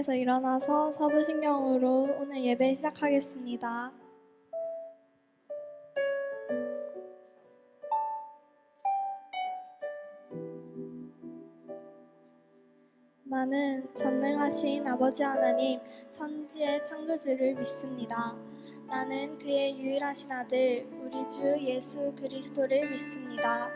자리에서 일어나서 사도신경으로 오늘 예배 시작하겠습니다. 나는 전능하신 아버지 하나님, 천지의 창조주를 믿습니다. 나는 그의 유일하신 아들, 우리 주 예수 그리스도를 믿습니다.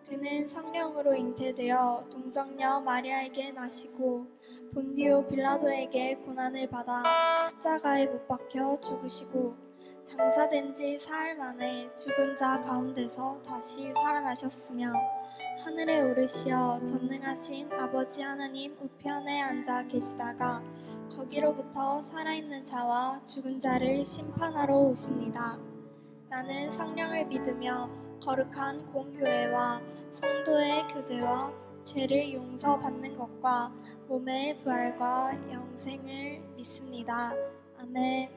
그는 성령으로 잉태되어 동정녀 마리아에게 나시고 본디오 빌라도에게 고난을 받아 십자가에 못 박혀 죽으시고 장사된 지 사흘 만에 죽은 자 가운데서 다시 살아나셨으며 하늘에 오르시어 전능하신 아버지 하나님 우편에 앉아 계시다가 거기로부터 살아있는 자와 죽은 자를 심판하러 오십니다. 나는 성령을 믿으며 거룩한 공교회와 성도의 교제와 죄를 용서받는 것과 몸의 부활과 영생을 믿습니다. 아멘.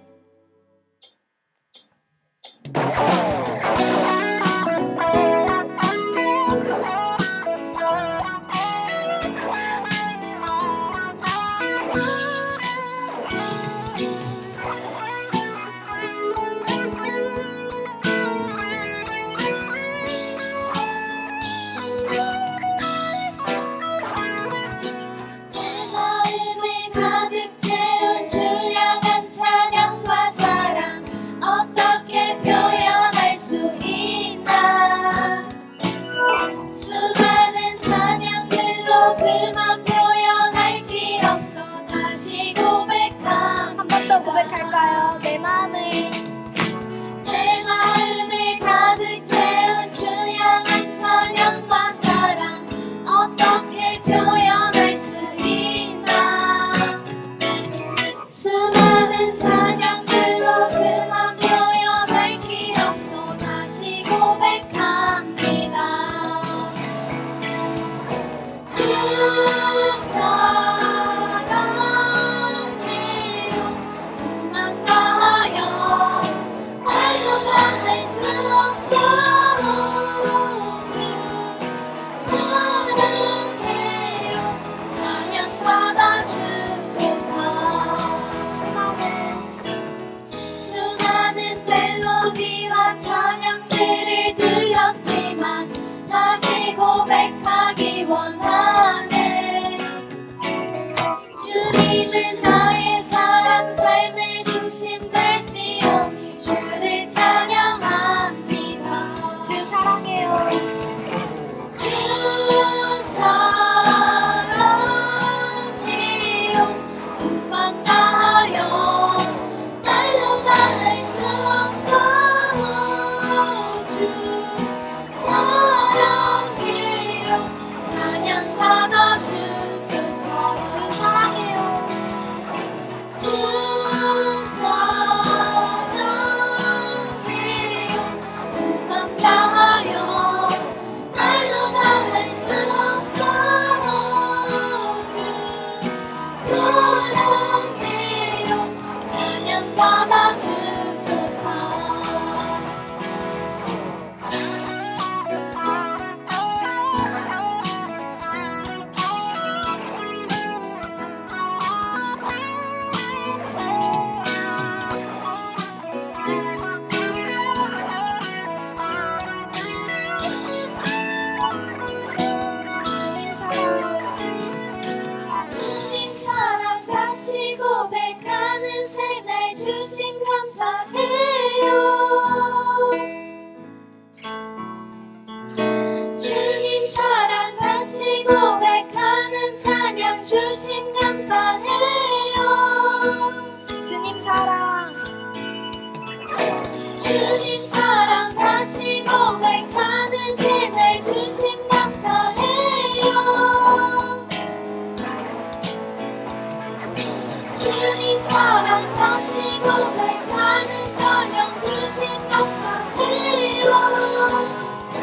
고백할까요? 내 마음을 가득 채운 주 향한 찬양과 사랑 어떻게 표현할 수 있나. 수많은 찬양들로 그만 표현할 길 없어 다시 고백합니다. 주 수많은 멜로디와 찬양들을 드렸지만 다시 고백하기 원하네. 주님은 나의 사랑 삶의 중심 되시오니 주를 찬양합니다. 주 사랑해요. 주 사랑해요. 음만 다하여 말로 다 할 수 없어. 주 사랑해요. 찬양 받아 주소서. 주 사랑해요. 주 사랑해요. 음만 다하여 말로 다 할 수 없어. 주 사랑해요. 찬양 받아 주소서. 주님 사랑 다시 고백하는 새날 주신 감사해요. 주님 사랑 다시 고백하는 찬양 주신 감사해요. 주님 사랑 다시 고백하는 새날 주신 감사해요. 주님 사랑 다시 고백하는 저녁 주신 감사해요.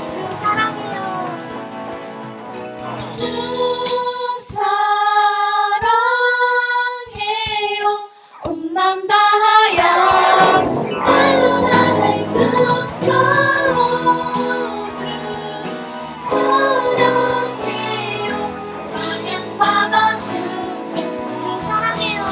주 사랑해요. 주 사랑해요. 온 맘 다하여 말로 다 할 수 없어. 주 사랑해요. 찬양 받아 주소서. 주 사랑해요.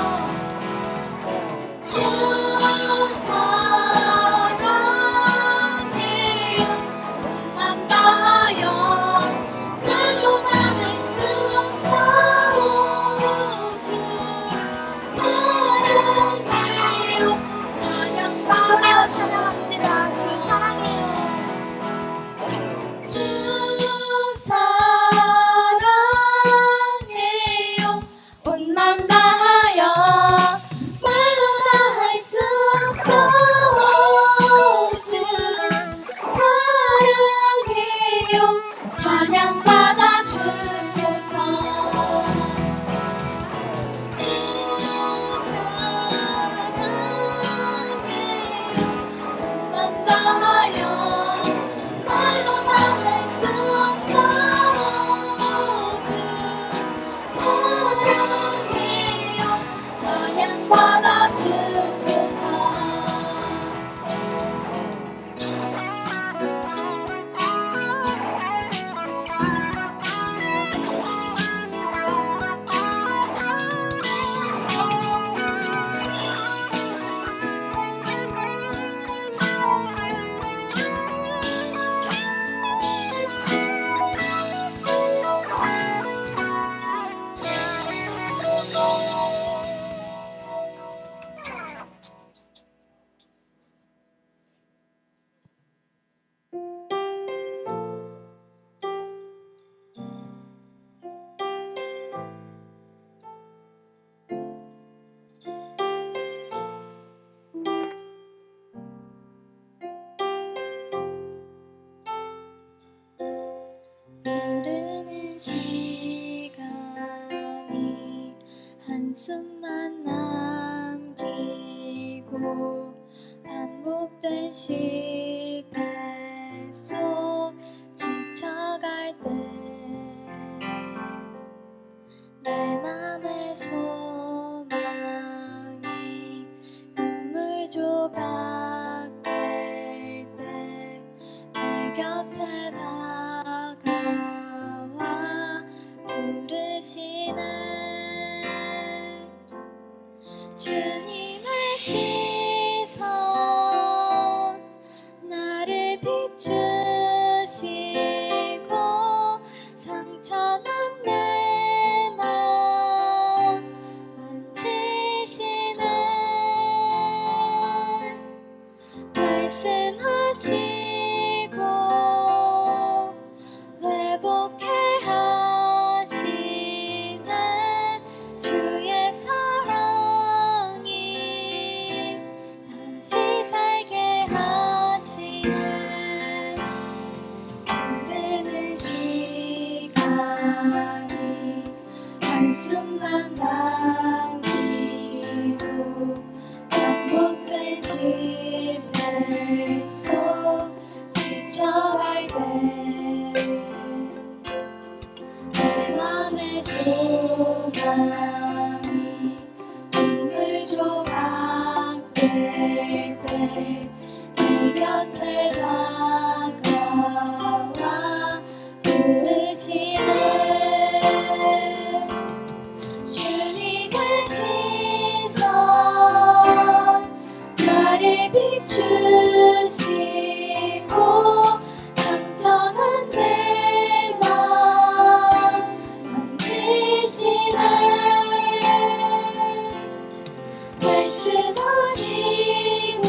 시간이 한숨만 남기고 반복된 실패 속 지쳐갈 때 내 맘의 소망이 눈물 조각 될 때 내 곁에 다가와 부르시네. 주님의 시선 나를 비추시고 상처난 내 맘 만지시네. 말씀하시고 회복해 하시네. 주의 사랑이 다시 살게 하시네. 흐르는 시간이 한숨만 남기고 반복된 실패 속 지쳐갈 때 내 맘의 소망이 눈물 조각 될 때 내 곁에 다가와 부르시네. 주님의 시선 나를 비추시고 상처난 내 맘 만지시네. 말씀하시고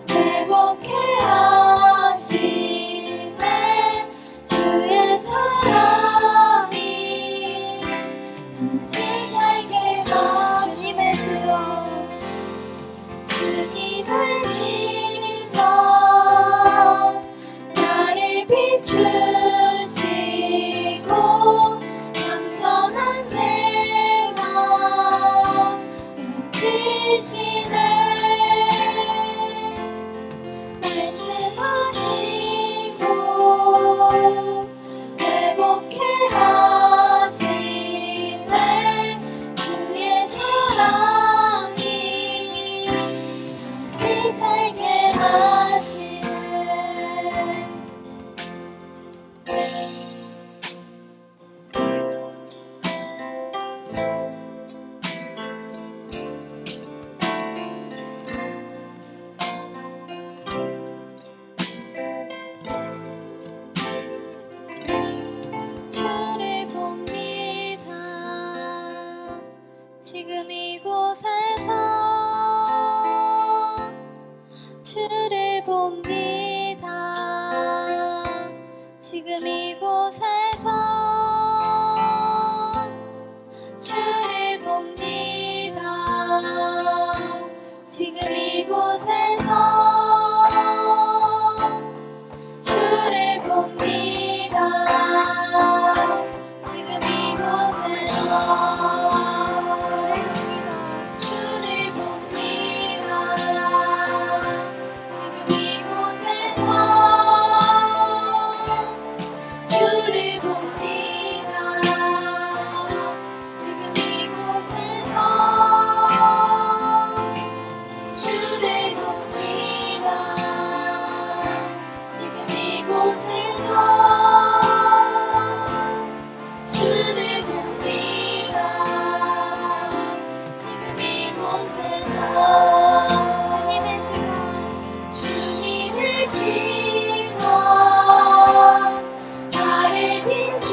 회복해 하시네. 주의 사랑이 다시 살게 하시네. 주님의 시선 주님의 시선 나를 비추시고 상처난 내 맘 만지시네. 말씀하시고 회복해 하시네. 주의 사랑이 다시 살게 하시네. 주를 봅니다. 지금 이곳에서 주를 봅니다. 지금 이곳에서 주를 봅니다. 지금 이곳에서 주를 봅니다. 지금 이곳에서 주를 봅니다. 지금 이곳에서 주를 봅니다. 지금 이곳에서 주를 봅니다. 지금 이곳에서 주를 봅니다. 지금 이곳에서 주님의 시선 주님의 시선 나를 비추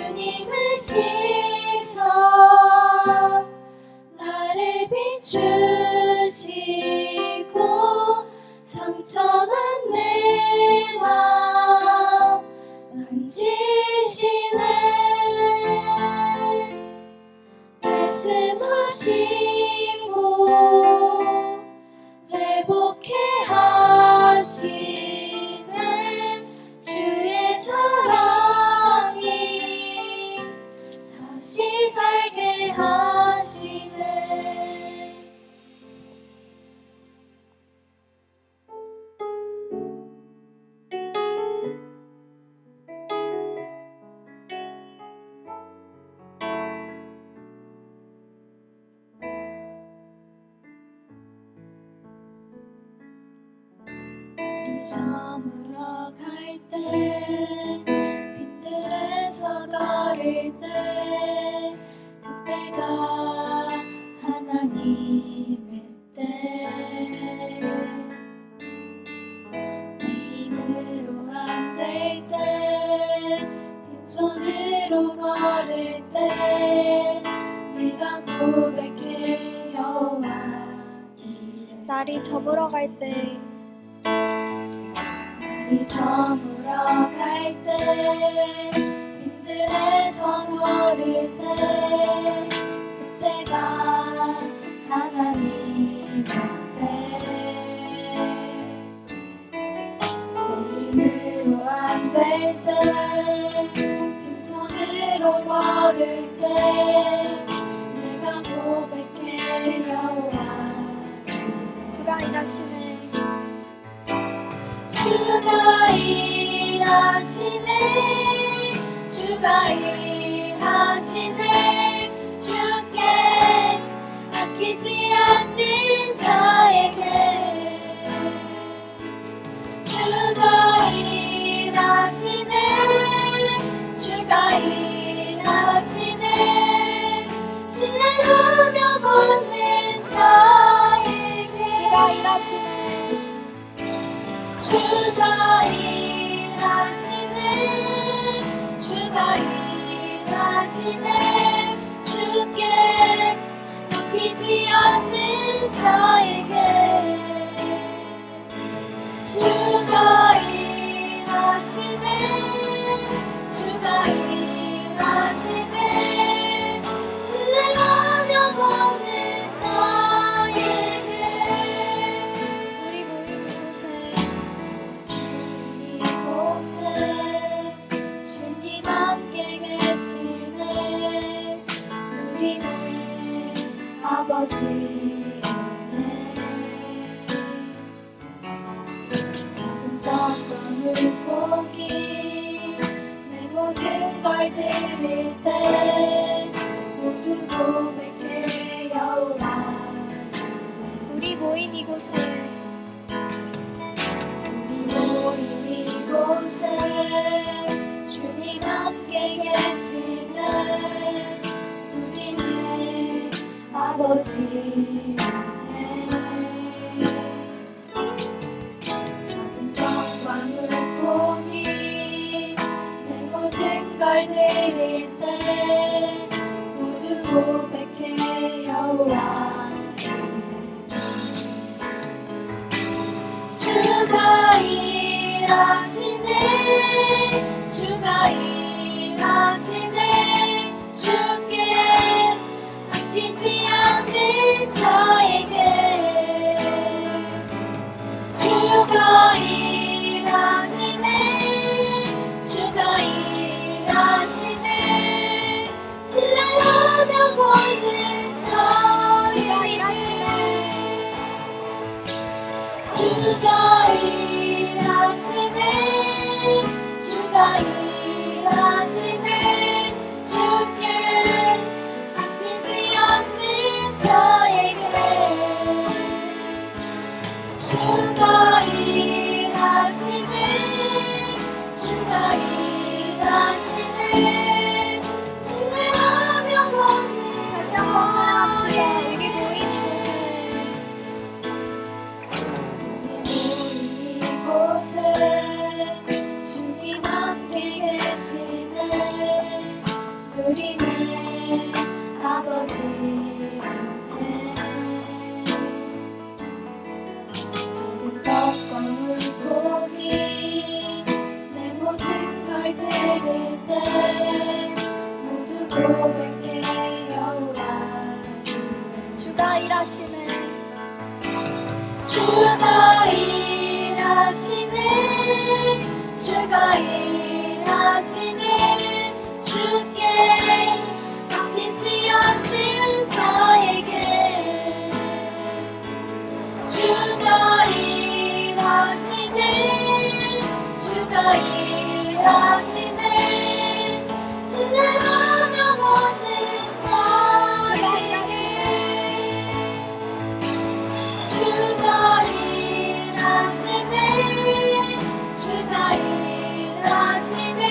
주님의 시선 나를 비추시고 상처난 내 맘 만지시네 말씀하시고 회복해 하시네 주의 사랑이 다시 살게 하시네 저물어 갈 때 빈들에서 걸을 때 그때가 하나님의 때 내 힘으로 안 될 때 빈손으로 걸을 때 내가 고백해 여호와 이래 날이 저물어 갈 때 날이 저물어 갈 때 빈들에서 걸을 때 그때가 하나님의 때 내 힘으로 안 될 때 빈손으로 걸을 때 내가 고백해 여호와 주가 일하시네 주가 일하시네 주가 일하시네 주께 아끼지 않는 자에게 주가 일하시네 주가 일하시네 신뢰하며 걷는 자에게 주가 일하시네 주가 일하시네 주가 일하시네 주께 아끼지 않는 자에게 주가 일하시네 주가 일하시네 신뢰하며 걷는 자에게 우리 모인 이곳에 이곳에 주님 함께 계시네 누리네 아버지네 작은 떡과 물고기 내 모든 걸 드릴 때 모두 고백해 여호와 우리 모인 이곳에 모인 이곳에 주님 함께 계시네 우리는 아버지네 작은 떡과 물고기 내 모든 걸 드릴 때 모두 고백해 여호와 주가 일하시네 주가 일하시네 주께 아끼지 않는 자에게 주가 일하시네 주가 일하시네 신뢰하며 걷는 주가 자에게 일하시네 주가 일하시네 주가 일하시네 우리는 아버지를 해 작은 떡과 물고기 내 모든 걸 드릴 때 모두 고백해 여호와 주가 일하시네. 주가 일하시네 주가 일하시네 주께 맡기지 않는 자에게 주가 일하시네 주가 일하시네 신뢰하며 걷는 자에게 주가 일하시네 주가 일하시네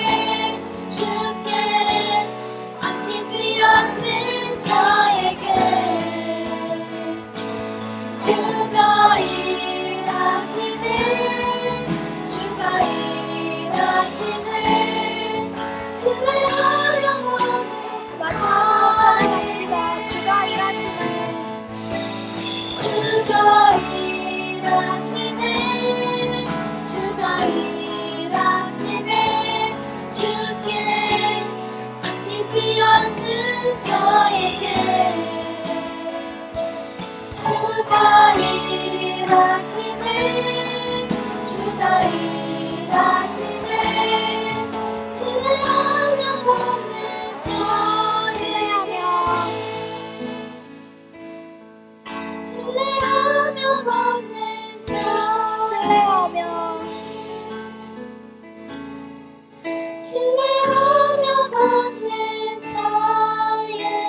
주께 아끼지 않는 자에게 주가 일하시네 주가 일하시네 신뢰하며 걷는 마지막으로 찬양합시다. 주가 일하시네. 주가 일하시네 주가 일하시네 주께 아끼지 않는 자에게 주가 일하시네 주가 일하시네 신뢰하며 걷는 자에게 신뢰하며 걷는 자 신뢰하며 걷는 자에게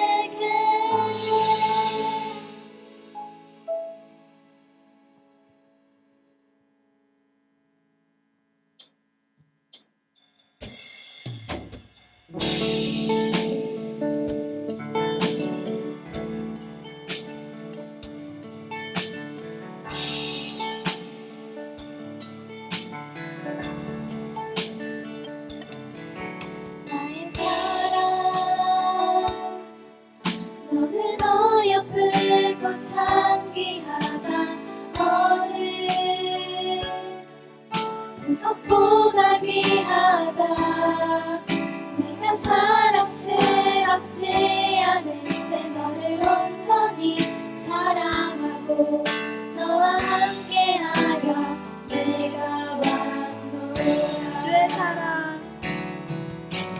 나의 사랑 너는 어여쁘고 참기하다 어느 보석보다 귀하다 내가 사랑스럽지 않은데 너를 온전히 사랑하고 너와 함께하려 내가 왔노라 주의 사랑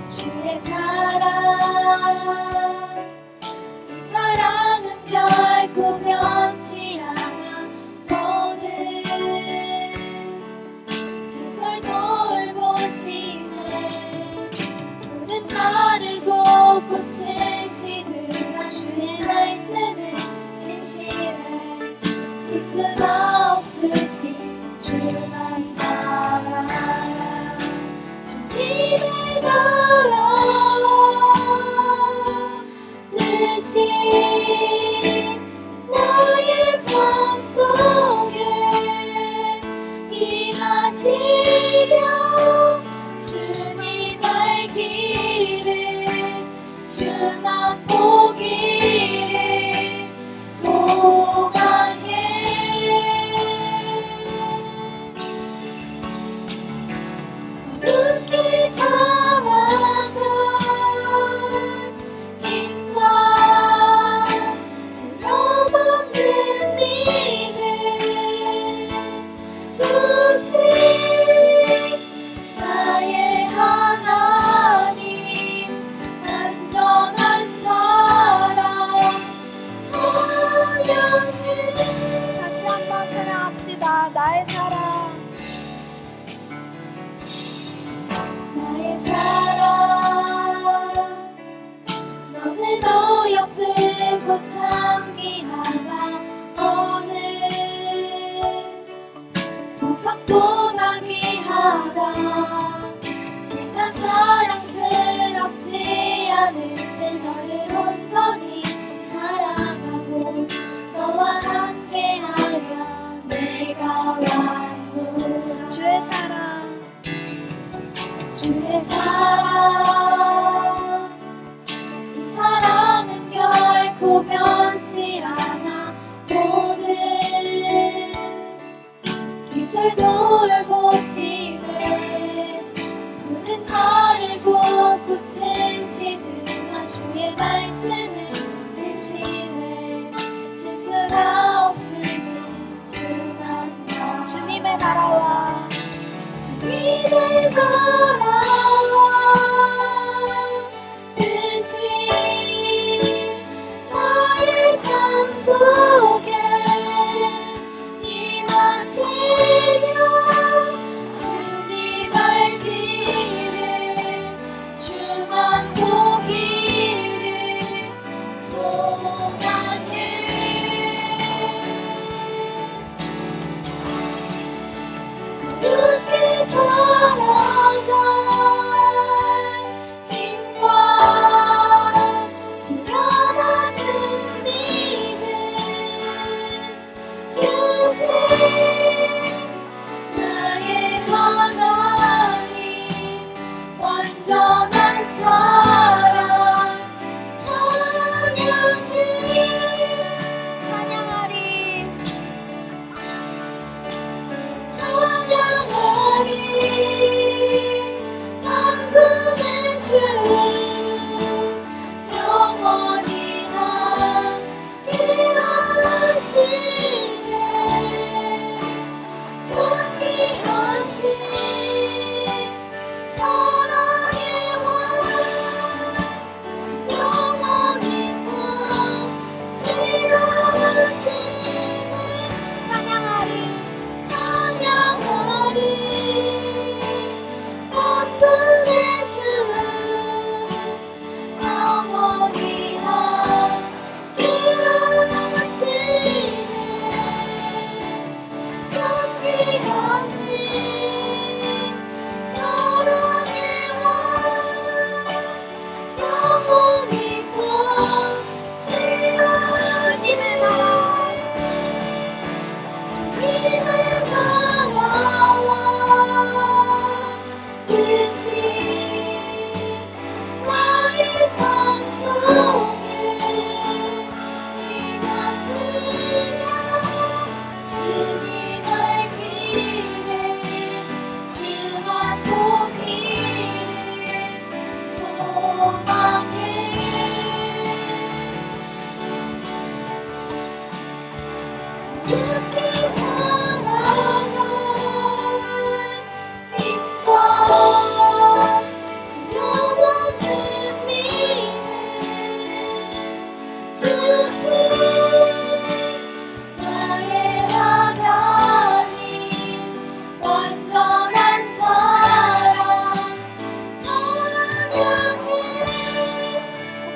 주의 사랑 이 사랑은 결코 변치 않아 모든 계절 돌보시네 푸른 마르고 꽃은 시들아 주의 말씀은 신실해 실수가 없으신 주만 바라라 주님을 바라라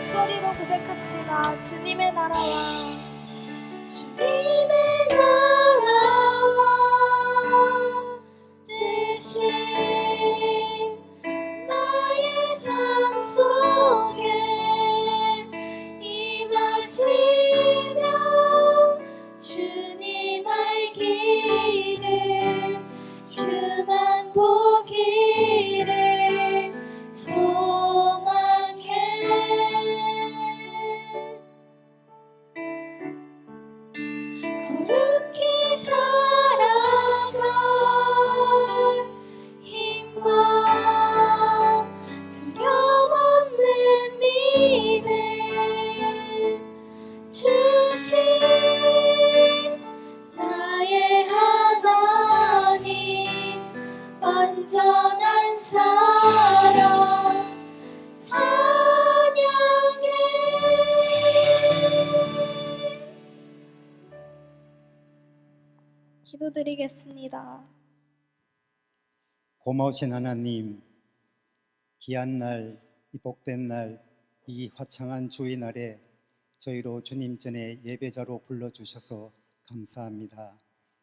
목소리로 고백합시다. 주님의 나라와 주님의 나라와 뜻이 나의 삶 속에 임하시며 주님 알기를 주만 보기를 소망해. 거룩히 살아갈 힘과 두려움 없는 믿음 주신 나의 하나님 완전한 사랑 찬양해. 기도드리겠습니다. 고마우신 하나님, 귀한 날, 이 복된 날, 이 화창한 주의 날에 저희로 주님 전에 예배자로 불러주셔서 감사합니다.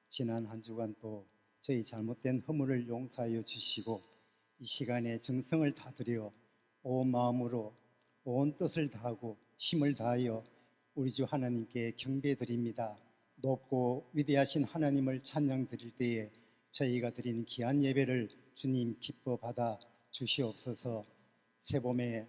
지난 한 주간 또 저희 잘못된 허물을 용서하여 주시고 이 시간에 정성을 다드려 온 마음으로 온 뜻을 다하고 힘을 다하여 우리 주 하나님께 경배드립니다. 높고 위대하신 하나님을 찬양 드릴 때에 저희가 드리는 귀한 예배를 주님 기뻐 받아 주시옵소서. 새봄에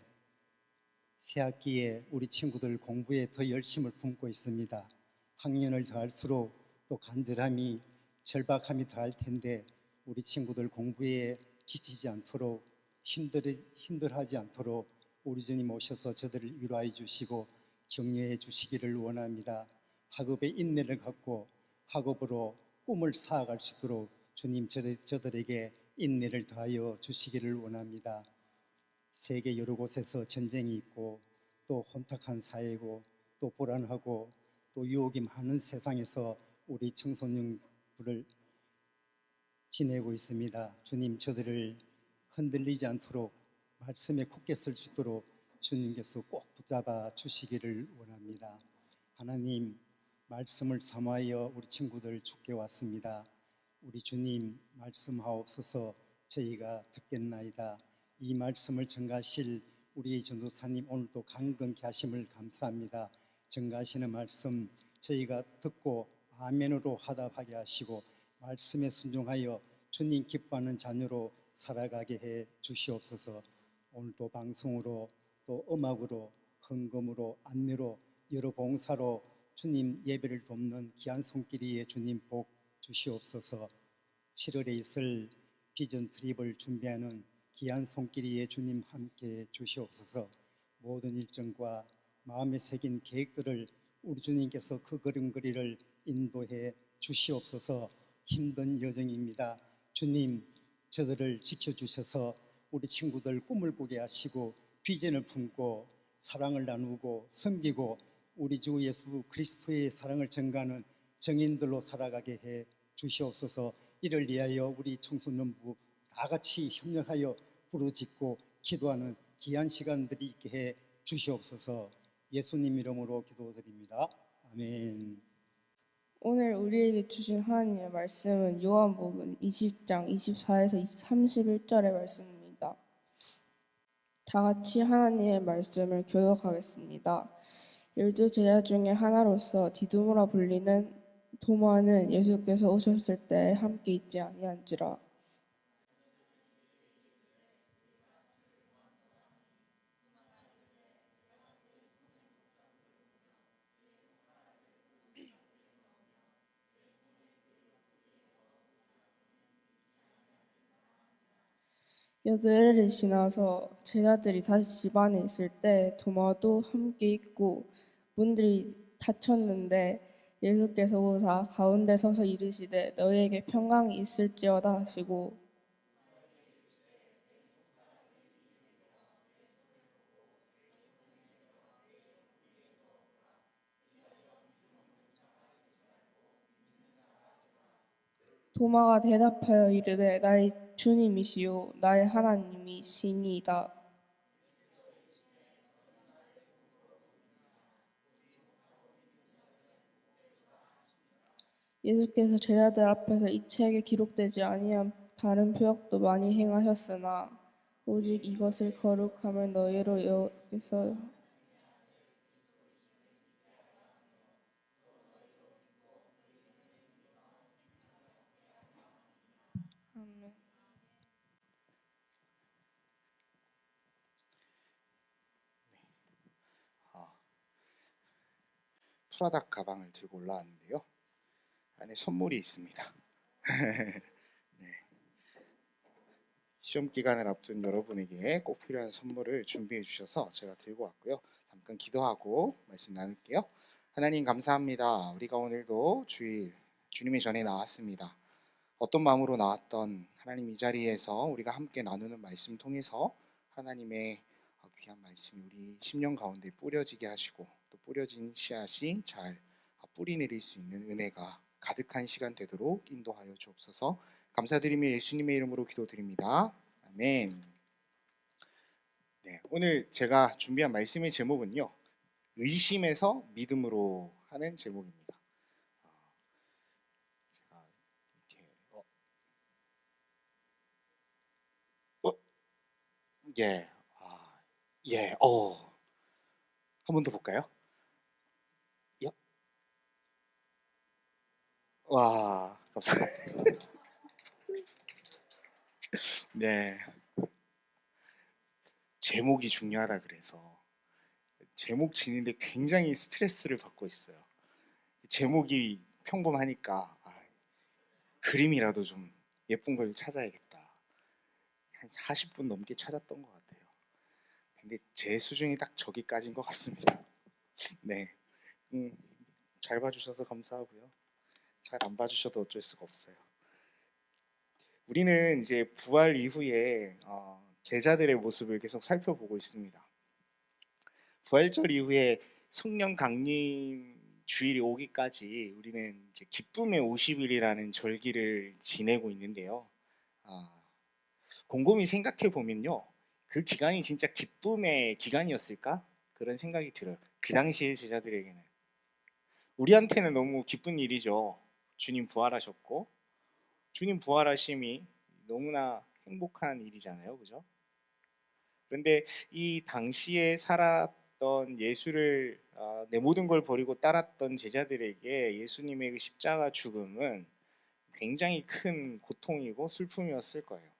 새학기에 우리 친구들 공부에 더 열심을 품고 있습니다. 학년을 더할수록 또 간절함이 절박함이 더할 텐데 우리 친구들 공부에 지치지 않도록 힘들하지 않도록 우리 주님 오셔서 저들을 위로해 주시고 격려해 주시기를 원합니다. 학업에 인내를 갖고 학업으로 꿈을 쌓아갈 수 있도록 주님 저들에게 인내를 더하여 주시기를 원합니다. 세계 여러 곳에서 전쟁이 있고 또 혼탁한 사회고 또 불안하고 또 유혹이 많은 세상에서 우리 청소년들을 지내고 있습니다. 주님 저들을 흔들리지 않도록 말씀에 굳게 설 수 있도록 주님께서 꼭 붙잡아 주시기를 원합니다. 하나님 말씀을 사모하여 우리 친구들 주께 왔습니다. 우리 주님 말씀하옵소서. 저희가 듣겠나이다. 이 말씀을 전가하실 우리 전도사님 오늘도 강건케 하심을 감사합니다. 전가하시는 말씀 저희가 듣고 아멘으로 화답하게 하시고 말씀에 순종하여 주님 기뻐하는 자녀로 살아가게 해 주시옵소서. 오늘도 방송으로 또 음악으로 헌금으로 안내로 여러 봉사로 주님 예배를 돕는 귀한 손길이에 주님 복 주시옵소서. 7월에 있을 비전 트립을 준비하는 귀한 손길이에 주님 함께 주시옵소서. 모든 일정과 마음에 새긴 계획들을 우리 주님께서 그 걸음걸이를 인도해 주시옵소서. 힘든 여정입니다. 주님 저들을 지켜주셔서 우리 친구들 꿈을 꾸게 하시고 비전을 품고 사랑을 나누고 섬기고 우리 주 예수 그리스도의 사랑을 전가하는 정인들로 살아가게 해 주시옵소서. 이를 위하여 우리 청소년부 다 같이 협력하여 부르짖고 기도하는 귀한 시간들이 있게 해 주시옵소서. 예수님 이름으로 기도드립니다. 아멘. 오늘 우리에게 주신 하나님의 말씀은 요한복음 20장 24에서 31절의 말씀입니다. 다 같이 하나님의 말씀을 교독하겠습니다. 12 제자 중에 하나로서 디두모라 불리는 도마는 예수께서 오셨을 때 함께 있지 아니한지라. 여드레를 지나서 제자들이 다시 집 안에 있을 때 도마도 함께 있고 문들이 닫혔는데 예수께서 오사 가운데 서서 이르시되 너희에게 평강이 있을지어다 하시고 도마가 대답하여 이르되 나의 주님이시요 나의 하나님이시니이다. 예수께서 제자들 앞에서 이 책에 기록되지 아니한 다른 표적도 많이 행하셨으나 오직 이것을 거룩함을 너희로 여기서 아멘. 아, 프라다 가방을 들고 올라왔는데요. 안에 선물이 있습니다. 네. 시험 기간을 앞둔 여러분에게 꼭 필요한 선물을 준비해 주셔서 제가 들고 왔고요. 잠깐 기도하고 말씀 나눌게요. 하나님 감사합니다. 우리가 오늘도 주님의 전에 나왔습니다. 어떤 마음으로 나왔던 하나님 이 자리에서 우리가 함께 나누는 말씀 통해서 하나님의 귀한 말씀이 우리 심령 가운데 뿌려지게 하시고 또 뿌려진 씨앗이 잘 뿌리 내릴 수 있는 은혜가 가득한 시간 되도록 인도하여 주옵소서. 감사드리며 예수님의 이름으로 기도드립니다. 아멘. 네, 오늘 제가 준비한 말씀의 제목은요, 의심에서 믿음으로 하는 제목입니다. 제가 이렇게 예, 예, 한 번 더 볼까요? 예, 와, 감사합니다. 네, 제목이 중요하다 그래서 제목 지는데 굉장히 스트레스를 받고 있어요. 제목이 평범하니까 그림이라도 좀 예쁜 걸 찾아야겠다. 한 40분 넘게 찾았던 것 같아요. 근데 제 수준이 딱 저기까지인 것 같습니다. 네, 잘 봐주셔서 감사하고요. 잘 안 봐주셔도 어쩔 수가 없어요. 우리는 이제 부활 이후에 제자들의 모습을 계속 살펴보고 있습니다. 부활절 이후에 성령 강림 주일이 오기까지 우리는 이제 기쁨의 50일이라는 절기를 지내고 있는데요. 곰곰이 생각해 보면요, 그 기간이 진짜 기쁨의 기간이었을까? 그런 생각이 들어요. 그 당시의 제자들에게는. 우리한테는 너무 기쁜 일이죠. 주님 부활하셨고, 주님 부활하심이 너무나 행복한 일이잖아요, 그죠? 그런데 이 당시에 살았던 예수를 내 모든 걸 버리고 따랐던 제자들에게 예수님의 그 십자가 죽음은 굉장히 큰 고통이고 슬픔이었을 거예요.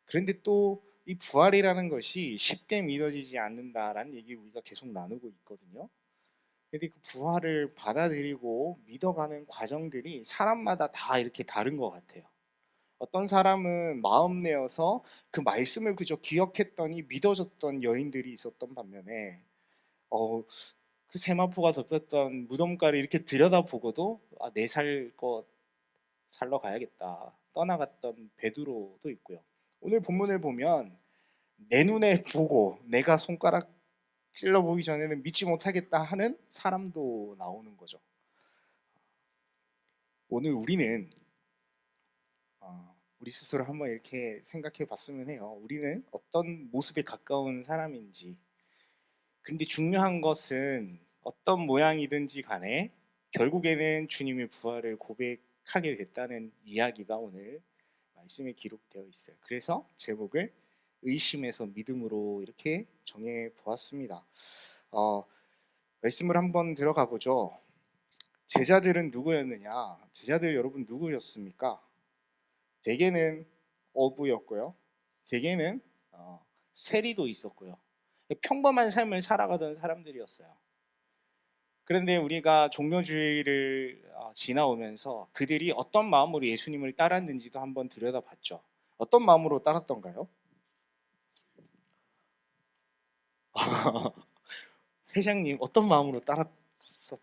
그런데 또 이 부활이라는 것이 쉽게 믿어지지 않는다라는 얘기 우리가 계속 나누고 있거든요. 근데 그 부활을 받아들이고 믿어가는 과정들이 사람마다 다 이렇게 다른 것 같아요. 어떤 사람은 마음 내어서 그 말씀을 그저 기억했더니 믿어졌던 여인들이 있었던 반면에 그 세마포가 덮였던 무덤가를 이렇게 들여다보고도 내 살 것 살러 가야겠다 떠나갔던 베드로도 있고요. 오늘 본문을 보면 내 눈에 보고 내가 손가락 찔러보기 전에는 믿지 못하겠다 하는 사람도 나오는 거죠. 오늘 우리는 우리 스스로 한번 이렇게 생각해 봤으면 해요. 우리는 어떤 모습에 가까운 사람인지. 근데 중요한 것은 어떤 모양이든지 간에 결국에는 주님의 부활을 고백하게 됐다는 이야기가 오늘 말씀에 기록되어 있어요. 그래서 제목을 의심에서 믿음으로 이렇게 정해 보았습니다. 말씀을 한번 들어가 보죠. 제자들은 누구였느냐? 제자들 여러분 누구였습니까? 대개는 어부였고요. 대개는 세리도 있었고요. 평범한 삶을 살아가던 사람들이었어요. 그런데 우리가 종료주의를 지나오면서 그들이 어떤 마음으로 예수님을 따랐는지도 한번 들여다봤죠. 어떤 마음으로 따랐던가요? 회장님 어떤 마음으로 따랐어?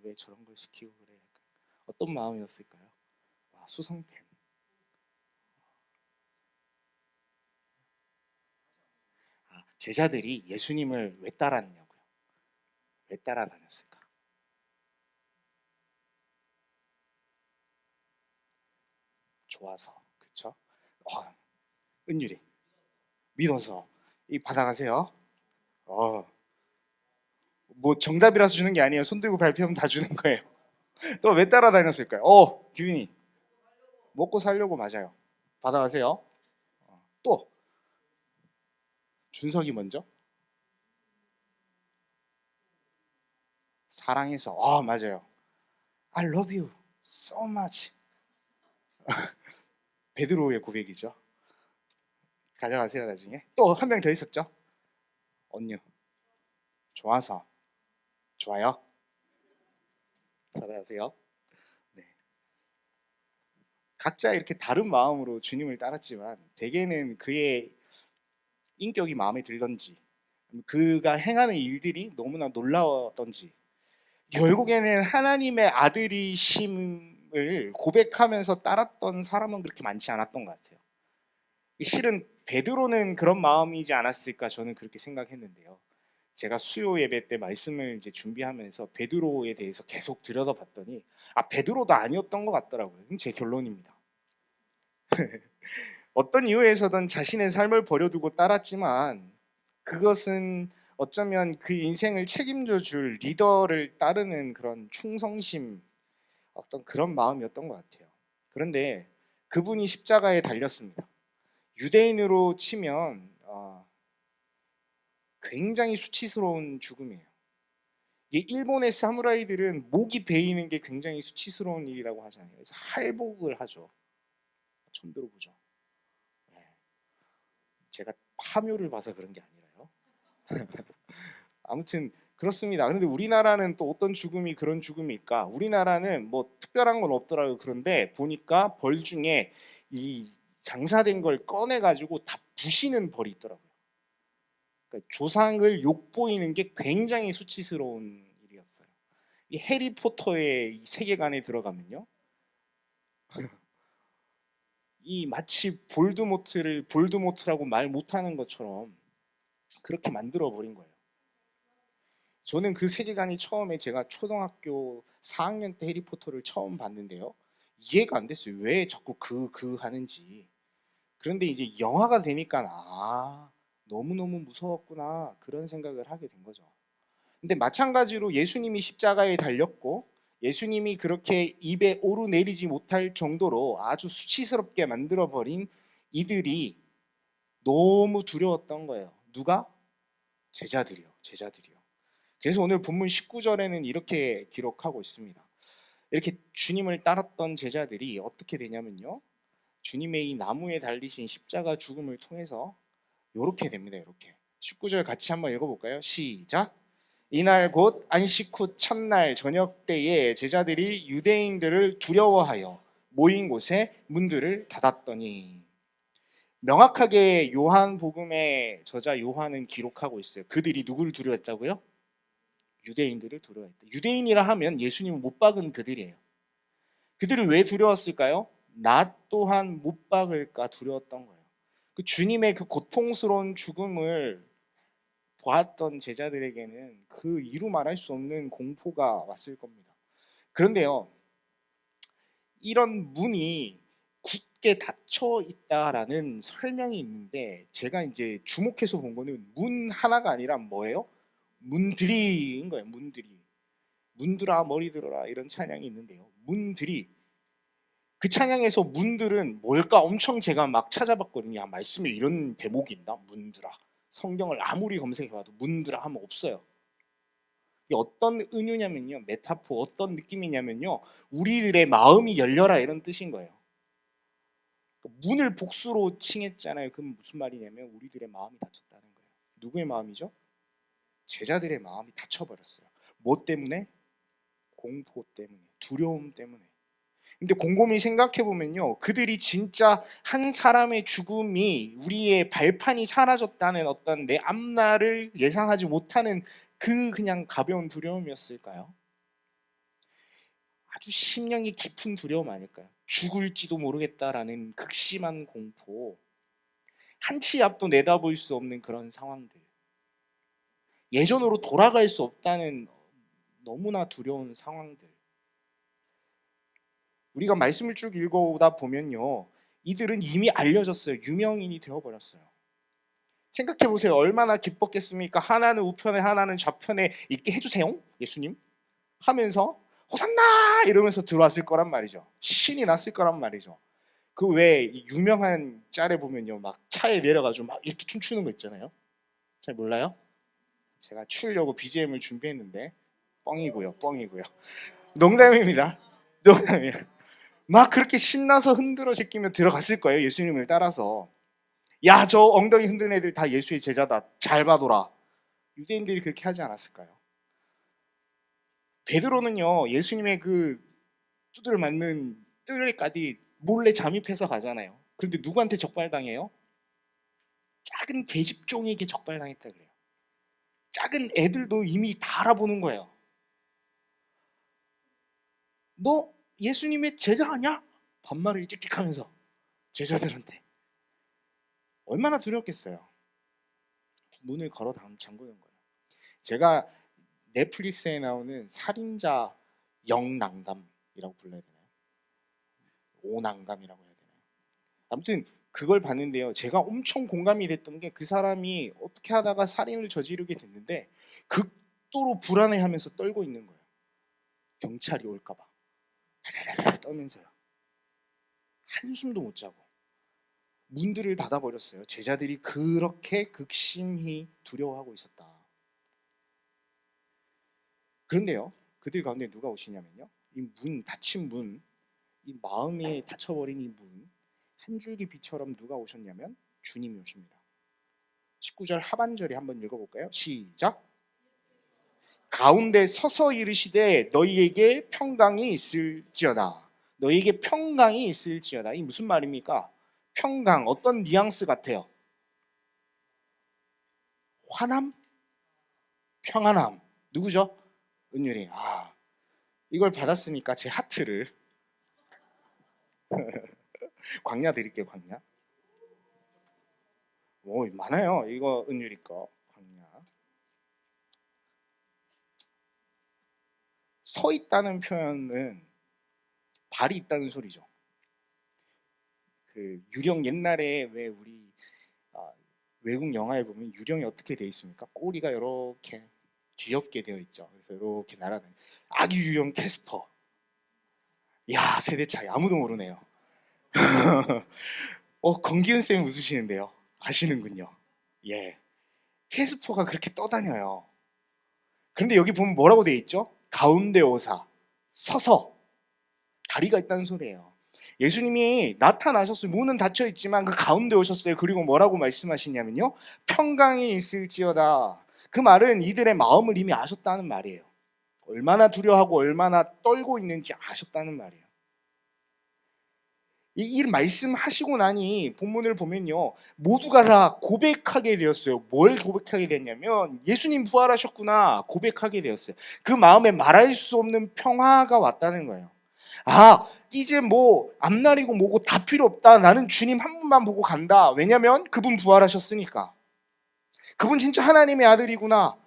왜 저런 걸 시키고 그래? 어떤 마음이었을까요? 수성팬. 제자들이 예수님을 왜 따랐냐고요? 왜 따라다녔을까? 좋아서, 그쵸? 은율이 믿어서 이 받아가세요. 뭐 정답이라서 주는 게 아니에요. 손 들고 발표하면 다 주는 거예요. 또 왜 따라다녔을까요? 규빈이 먹고 살려고. 맞아요. 받아가세요. 또 준석이 먼저 사랑해서. 맞아요. I love you so much. 베드로의 고백이죠. 가져가세요. 나중에 또 한 명 더 있었죠. 언유 좋아서. 좋아요. 받아가세요. 네. 각자 이렇게 다른 마음으로 주님을 따랐지만 대개는 그의 인격이 마음에 들던지 그가 행하는 일들이 너무나 놀라웠던지 결국에는 하나님의 아들이심을 고백하면서 따랐던 사람은 그렇게 많지 않았던 것 같아요. 실은 베드로는 그런 마음이지 않았을까 저는 그렇게 생각했는데요. 제가 수요 예배 때 말씀을 이제 준비하면서 베드로에 대해서 계속 들여다봤더니 베드로도 아니었던 것 같더라고요. 제 결론입니다. 어떤 이유에서든 자신의 삶을 버려두고 따랐지만 그것은 어쩌면 그 인생을 책임져 줄 리더를 따르는 그런 충성심, 어떤 그런 마음이었던 것 같아요. 그런데 그분이 십자가에 달렸습니다. 유대인으로 치면 굉장히 수치스러운 죽음이에요. 일본의 사무라이들은 목이 베이는 게 굉장히 수치스러운 일이라고 하잖아요. 그래서 할복을 하죠. 처음 들어보죠. 제가 파묘를 봐서 그런 게 아니라요. 아무튼 그렇습니다. 그런데 우리나라는 또 어떤 죽음이 그런 죽음일까? 우리나라는 뭐 특별한 건 없더라고요. 그런데 보니까 벌 중에 이 장사된 걸 꺼내 가지고 다 부시는 벌이 있더라고요. 그러니까 조상을 욕보이는 게 굉장히 수치스러운 일이었어요. 이 해리포터의 이 세계관에 들어가면요, 이 마치 볼드모트를 볼드모트라고 말 못하는 것처럼 그렇게 만들어 버린 거예요. 저는 그 세계관이 처음에 제가 초등학교 4학년 때 해리포터를 처음 봤는데요, 이해가 안 됐어요. 왜 자꾸 그 하는지. 그런데 이제 영화가 되니까 너무너무 무서웠구나 그런 생각을 하게 된 거죠. 근데 마찬가지로 예수님이 십자가에 달렸고 예수님이 그렇게 입에 오르내리지 못할 정도로 아주 수치스럽게 만들어버린 이들이 너무 두려웠던 거예요. 누가? 제자들이요. 그래서 오늘 본문 19절에는 이렇게 기록하고 있습니다. 이렇게 주님을 따랐던 제자들이 어떻게 되냐면요, 주님의 이 나무에 달리신 십자가 죽음을 통해서 이렇게 됩니다. 이렇게 19절 같이 한번 읽어볼까요? 시작. 이날 곧 안식 후 첫날 저녁 때에 제자들이 유대인들을 두려워하여 모인 곳에 문들을 닫았더니. 명확하게 요한복음의 저자 요한은 기록하고 있어요. 그들이 누구를 두려워했다고요? 유대인들을 두려워했다. 유대인이라 하면 예수님을 못 박은 그들이에요. 그들이 왜 두려웠을까요? 나 또한 못 박을까 두려웠던 거예요. 그 주님의 그 고통스러운 죽음을 보았던 제자들에게는 그 이루 말할 수 없는 공포가 왔을 겁니다. 그런데요, 이런 문이 굳게 닫혀 있다라는 설명이 있는데 제가 이제 주목해서 본 거는 문 하나가 아니라 뭐예요? 문들이인 거예요. 문들아 머리 들어라 이런 찬양이 있는데요, 문들이. 그 찬양에서 문들은 뭘까 엄청 제가 막 찾아봤거든요. 말씀에 이런 대목이 있나? 문들아. 성경을 아무리 검색해봐도 문들아 하면 없어요. 이게 어떤 은유냐면요, 메타포, 어떤 느낌이냐면요, 우리들의 마음이 열려라 이런 뜻인 거예요. 문을 복수로 칭했잖아요. 그럼 무슨 말이냐면 우리들의 마음이 닫혔다는 거예요. 누구의 마음이죠? 제자들의 마음이 닫혀버렸어요. 뭐 때문에? 공포 때문에, 두려움 때문에. 근데 곰곰이 생각해보면요, 그들이 진짜 한 사람의 죽음이 우리의 발판이 사라졌다는 어떤 내 앞날을 예상하지 못하는 그냥 가벼운 두려움이었을까요? 아주 심령이 깊은 두려움 아닐까요? 죽을지도 모르겠다라는 극심한 공포, 한치 앞도 내다볼 수 없는 그런 상황들, 예전으로 돌아갈 수 없다는 너무나 두려운 상황들. 우리가 말씀을 쭉 읽어오다 보면요, 이들은 이미 알려졌어요. 유명인이 되어버렸어요. 생각해 보세요. 얼마나 기뻤겠습니까? 하나는 우편에 하나는 좌편에 있게 해주세요, 예수님 하면서 호산나 이러면서 들어왔을 거란 말이죠. 신이 났을 거란 말이죠. 그 왜 유명한 짤에 보면요, 막 차에 내려가지고 막 이렇게 춤추는 거 있잖아요. 잘 몰라요? 제가 추려고 BGM을 준비했는데 뻥이고요, 뻥이고요. 농담입니다. 농담이에요. 막 그렇게 신나서 흔들어 제끼며 들어갔을 거예요, 예수님을 따라서. 야, 저 엉덩이 흔드는 애들 다 예수의 제자다, 잘 봐둬라. 유대인들이 그렇게 하지 않았을까요? 베드로는요, 예수님의 그 두드려 맞는 뜰에까지 몰래 잠입해서 가잖아요. 그런데 누구한테 적발당해요? 작은 계집종에게 적발당했다 그래요. 작은 애들도 이미 다 알아보는 거예요. 너 예수님의 제자 아니야? 반말을 찍찍하면서 제자들한테. 얼마나 두렵겠어요. 문을 걸어 잠그는 거예요. 제가 넷플릭스에 나오는 살인자 영난감이라고 불러야 되나요? 오난감이라고 해야 되나요? 아무튼 그걸 봤는데요, 제가 엄청 공감이 됐던 게 그 사람이 어떻게 하다가 살인을 저지르게 됐는데 극도로 불안해하면서 떨고 있는 거예요. 경찰이 올까 봐 떨면서요. 한숨도 못 자고 문들을 닫아버렸어요. 제자들이 그렇게 극심히 두려워하고 있었다. 그런데요, 그들 가운데 누가 오시냐면요, 이 문, 닫힌 문, 이 마음이 닫혀버린 이 문, 한 줄기 빛처럼 누가 오셨냐면 주님이 오십니다. 19절 하반절에 한번 읽어볼까요? 시작. 가운데 서서 이르시되 너희에게 평강이 있을지어다. 너희에게 평강이 있을지어다. 이 무슨 말입니까? 평강, 어떤 뉘앙스 같아요? 화남? 평안함. 누구죠? 은율이. 아, 이걸 받았으니까 제 하트를 광야 드릴게요. 광야. 오, 많아요. 이거 은율이 거 광야. 서 있다는 표현은 발이 있다는 소리죠. 그 유령, 옛날에 왜 우리 외국 영화에 보면 유령이 어떻게 되어 있습니까? 꼬리가 이렇게 귀엽게 되어 있죠. 그래서 이렇게 날아다니는 아기 유령 캐스퍼. 야, 세대 차이 아무도 모르네요. 권기훈 쌤 웃으시는데요. 아시는군요. 예, 캐스퍼가 그렇게 떠다녀요. 그런데 여기 보면 뭐라고 되어 있죠? 가운데 오사, 서서. 다리가 있다는 소리예요. 예수님이 나타나셨어요. 문은 닫혀 있지만 그 가운데 오셨어요. 그리고 뭐라고 말씀하시냐면요, 평강이 있을지어다. 그 말은 이들의 마음을 이미 아셨다는 말이에요. 얼마나 두려워하고 얼마나 떨고 있는지 아셨다는 말이에요. 이 말씀하시고 나니 본문을 보면요, 모두가 다 고백하게 되었어요. 뭘 고백하게 됐냐면 예수님 부활하셨구나 고백하게 되었어요. 그 마음에 말할 수 없는 평화가 왔다는 거예요. 아, 이제 뭐 앞날이고 뭐고 다 필요 없다. 나는 주님 한 분만 보고 간다. 왜냐면 그분 부활하셨으니까. 그분 진짜 하나님의 아들이구나.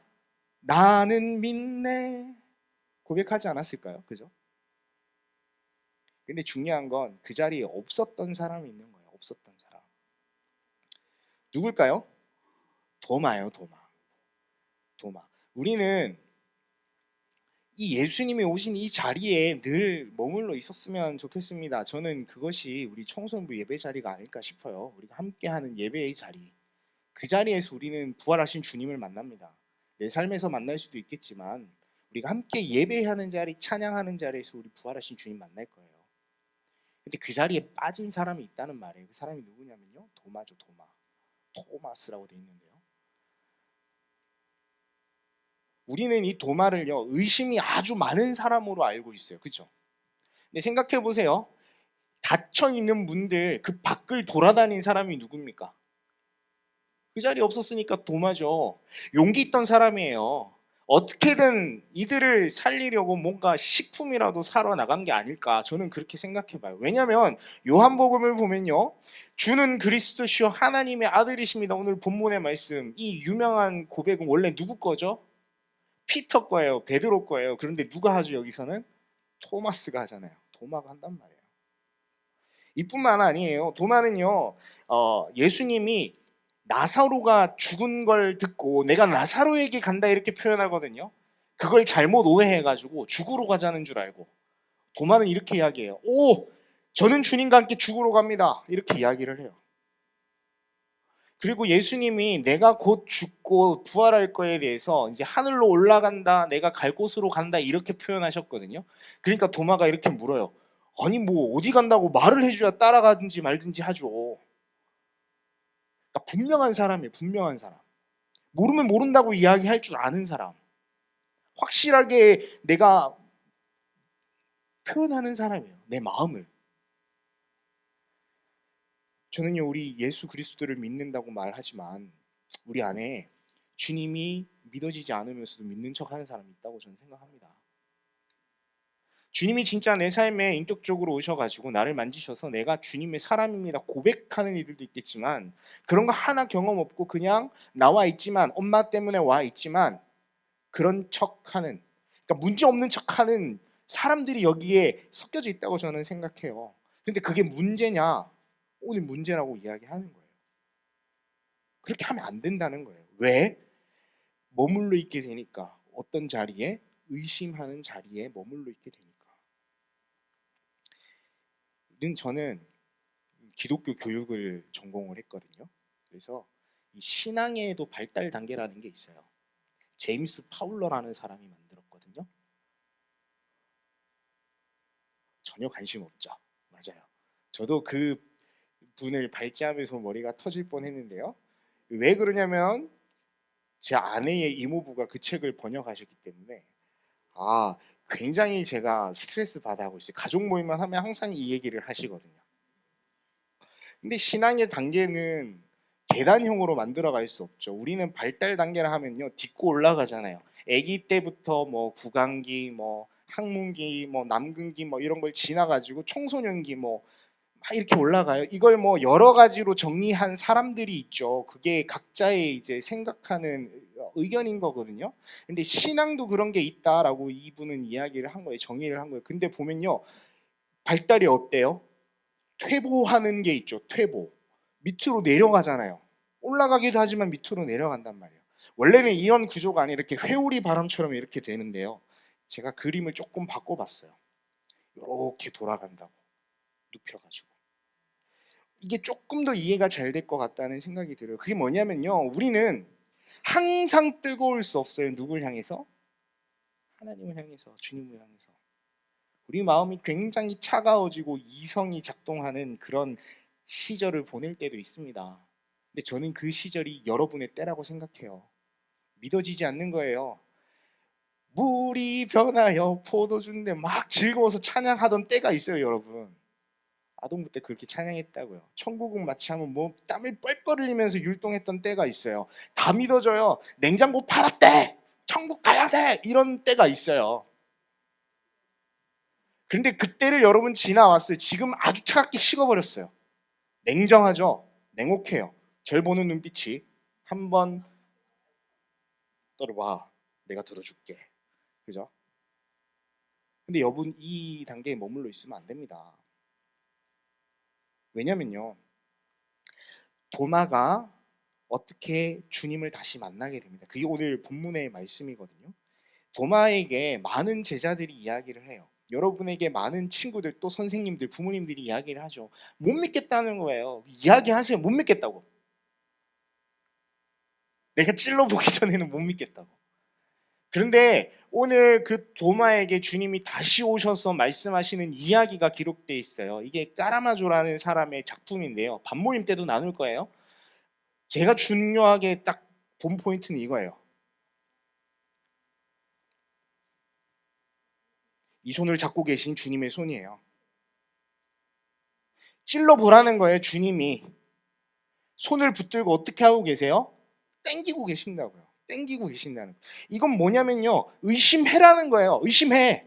나는 믿네. 고백하지 않았을까요? 그죠? 근데 중요한 건 그 자리에 없었던 사람이 있는 거예요. 없었던 사람. 누굴까요? 도마예요. 도마. 우리는 이 예수님이 오신 이 자리에 늘 머물러 있었으면 좋겠습니다. 저는 그것이 우리 청소년부 예배 자리가 아닐까 싶어요. 우리가 함께하는 예배의 자리. 그 자리에서 우리는 부활하신 주님을 만납니다. 내 삶에서 만날 수도 있겠지만 우리가 함께 예배하는 자리, 찬양하는 자리에서 우리 부활하신 주님 만날 거예요. 근데 그 자리에 빠진 사람이 있다는 말이에요. 그 사람이 누구냐면요, 도마죠. 토마스라고 돼 있는데요. 우리는 이 도마를요, 의심이 아주 많은 사람으로 알고 있어요. 그렇죠? 근데 생각해 보세요. 닫혀 있는 문들 그 밖을 돌아다닌 사람이 누굽니까? 그 자리에 없었으니까 도마죠. 용기 있던 사람이에요. 어떻게든 이들을 살리려고 뭔가 식품이라도 사러 나간 게 아닐까, 저는 그렇게 생각해 봐요. 왜냐하면 요한복음을 보면요, 주는 그리스도시요 하나님의 아들이십니다. 오늘 본문의 말씀, 이 유명한 고백은 원래 누구 거죠? 피터 거예요. 베드로 거예요. 그런데 누가 하죠? 여기서는 토마스가 하잖아요. 도마가 한단 말이에요. 이뿐만 아니에요. 도마는요, 예수님이 나사로가 죽은 걸 듣고 내가 나사로에게 간다 이렇게 표현하거든요. 그걸 잘못 오해해가지고 죽으러 가자는 줄 알고 도마는 이렇게 이야기해요. 오, 저는 주님과 함께 죽으러 갑니다. 이렇게 이야기를 해요. 그리고 예수님이 내가 곧 죽고 부활할 거에 대해서 이제 하늘로 올라간다, 내가 갈 곳으로 간다 이렇게 표현하셨거든요. 그러니까 도마가 이렇게 물어요. 아니 뭐 어디 간다고 말을 해줘야 따라가든지 말든지 하죠. 그러니까 분명한 사람이에요. 분명한 사람. 모르면 모른다고 이야기할 줄 아는 사람. 확실하게 내가 표현하는 사람이에요. 내 마음을. 저는요, 우리 예수 그리스도를 믿는다고 말하지만 우리 안에 주님이 믿어지지 않으면서도 믿는 척하는 사람이 있다고 저는 생각합니다. 주님이 진짜 내 삶에 인격적으로 오셔가지고 나를 만지셔서 내가 주님의 사람입니다 고백하는 이들도 있겠지만 그런 거 하나 경험 없고 그냥 나와 있지만 엄마 때문에 와 있지만 그런 척하는, 그러니까 문제 없는 척하는 사람들이 여기에 섞여져 있다고 저는 생각해요. 근데 그게 문제냐? 오늘 문제라고 이야기하는 거예요. 그렇게 하면 안 된다는 거예요. 왜? 머물러 있게 되니까. 어떤 자리에? 의심하는 자리에 머물러 있게 되니까. 저는 기독교 교육을 전공을 했거든요. 그래서 이 신앙에도 발달 단계라는 게 있어요. 제임스 파울러라는 사람이 만들었거든요. 전혀 관심 없죠. 맞아요. 저도 그 분을 발제하면서 머리가 터질 뻔했는데요. 왜 그러냐면 제 아내의 이모부가 그 책을 번역하셨기 때문에 굉장히 제가 스트레스 받아하고 있어요. 가족 모임만 하면 항상 이 얘기를 하시거든요. 근데 신앙의 단계는 계단형으로 만들어갈 수 없죠. 우리는 발달 단계를 하면요 딛고 올라가잖아요. 아기 때부터 뭐 구강기, 뭐 학문기, 뭐 남근기 뭐 이런 걸 지나가지고 청소년기 뭐 막 이렇게 올라가요. 이걸 뭐 여러 가지로 정리한 사람들이 있죠. 그게 각자의 이제 생각하는 의견인 거거든요. 근데 신앙도 그런 게 있다라고 이분은 이야기를 한 거예요. 정의를 한 거예요. 근데 보면요 발달이 어때요? 퇴보하는 게 있죠. 퇴보. 밑으로 내려가잖아요. 올라가기도 하지만 밑으로 내려간단 말이에요. 원래는 이런 구조가 아니라 이렇게 회오리 바람처럼 이렇게 되는데요. 제가 그림을 조금 바꿔봤어요. 이렇게 돌아간다고 눕혀가지고. 이게 조금 더 이해가 잘 될 것 같다는 생각이 들어요. 그게 뭐냐면요. 우리는 항상 뜨거울 수 없어요. 누굴 향해서? 하나님을 향해서, 주님을 향해서. 우리 마음이 굉장히 차가워지고 이성이 작동하는 그런 시절을 보낼 때도 있습니다. 근데 저는 그 시절이 여러분의 때라고 생각해요. 믿어지지 않는 거예요. 물이 변하여 포도주인데 막 즐거워서 찬양하던 때가 있어요, 여러분. 아동부 때 그렇게 찬양했다고요. 천국은 마치 하면 뭐 땀을 뻘뻘 흘리면서 율동했던 때가 있어요. 다 믿어져요. 냉장고 팔았대! 천국 가야 돼! 이런 때가 있어요. 그런데 그때를 여러분 지나왔어요. 지금 아주 차갑게 식어버렸어요. 냉정하죠? 냉혹해요. 절 보는 눈빛이 한번 떨어봐. 내가 들어줄게. 그죠? 근데 여러분 이 단계에 머물러 있으면 안 됩니다. 왜냐면요. 도마가 어떻게 주님을 다시 만나게 됩니다. 그게 오늘 본문의 말씀이거든요. 도마에게 많은 제자들이 이야기를 해요. 여러분에게 많은 친구들 또 선생님들 부모님들이 이야기를 하죠. 못 믿겠다는 거예요. 이야기하세요. 못 믿겠다고. 내가 찔러보기 전에는 못 믿겠다고. 그런데 오늘 그 도마에게 주님이 다시 오셔서 말씀하시는 이야기가 기록되어 있어요. 이게 까라마조라는 사람의 작품인데요. 반모임 때도 나눌 거예요. 제가 중요하게 딱 본 포인트는 이거예요. 이 손을 잡고 계신 주님의 손이에요. 찔러보라는 거예요. 주님이 손을 붙들고 어떻게 하고 계세요? 땡기고 계신다고요. 땡기고 계신다는 거예요. 이건 뭐냐면요. 의심해라는 거예요. 의심해.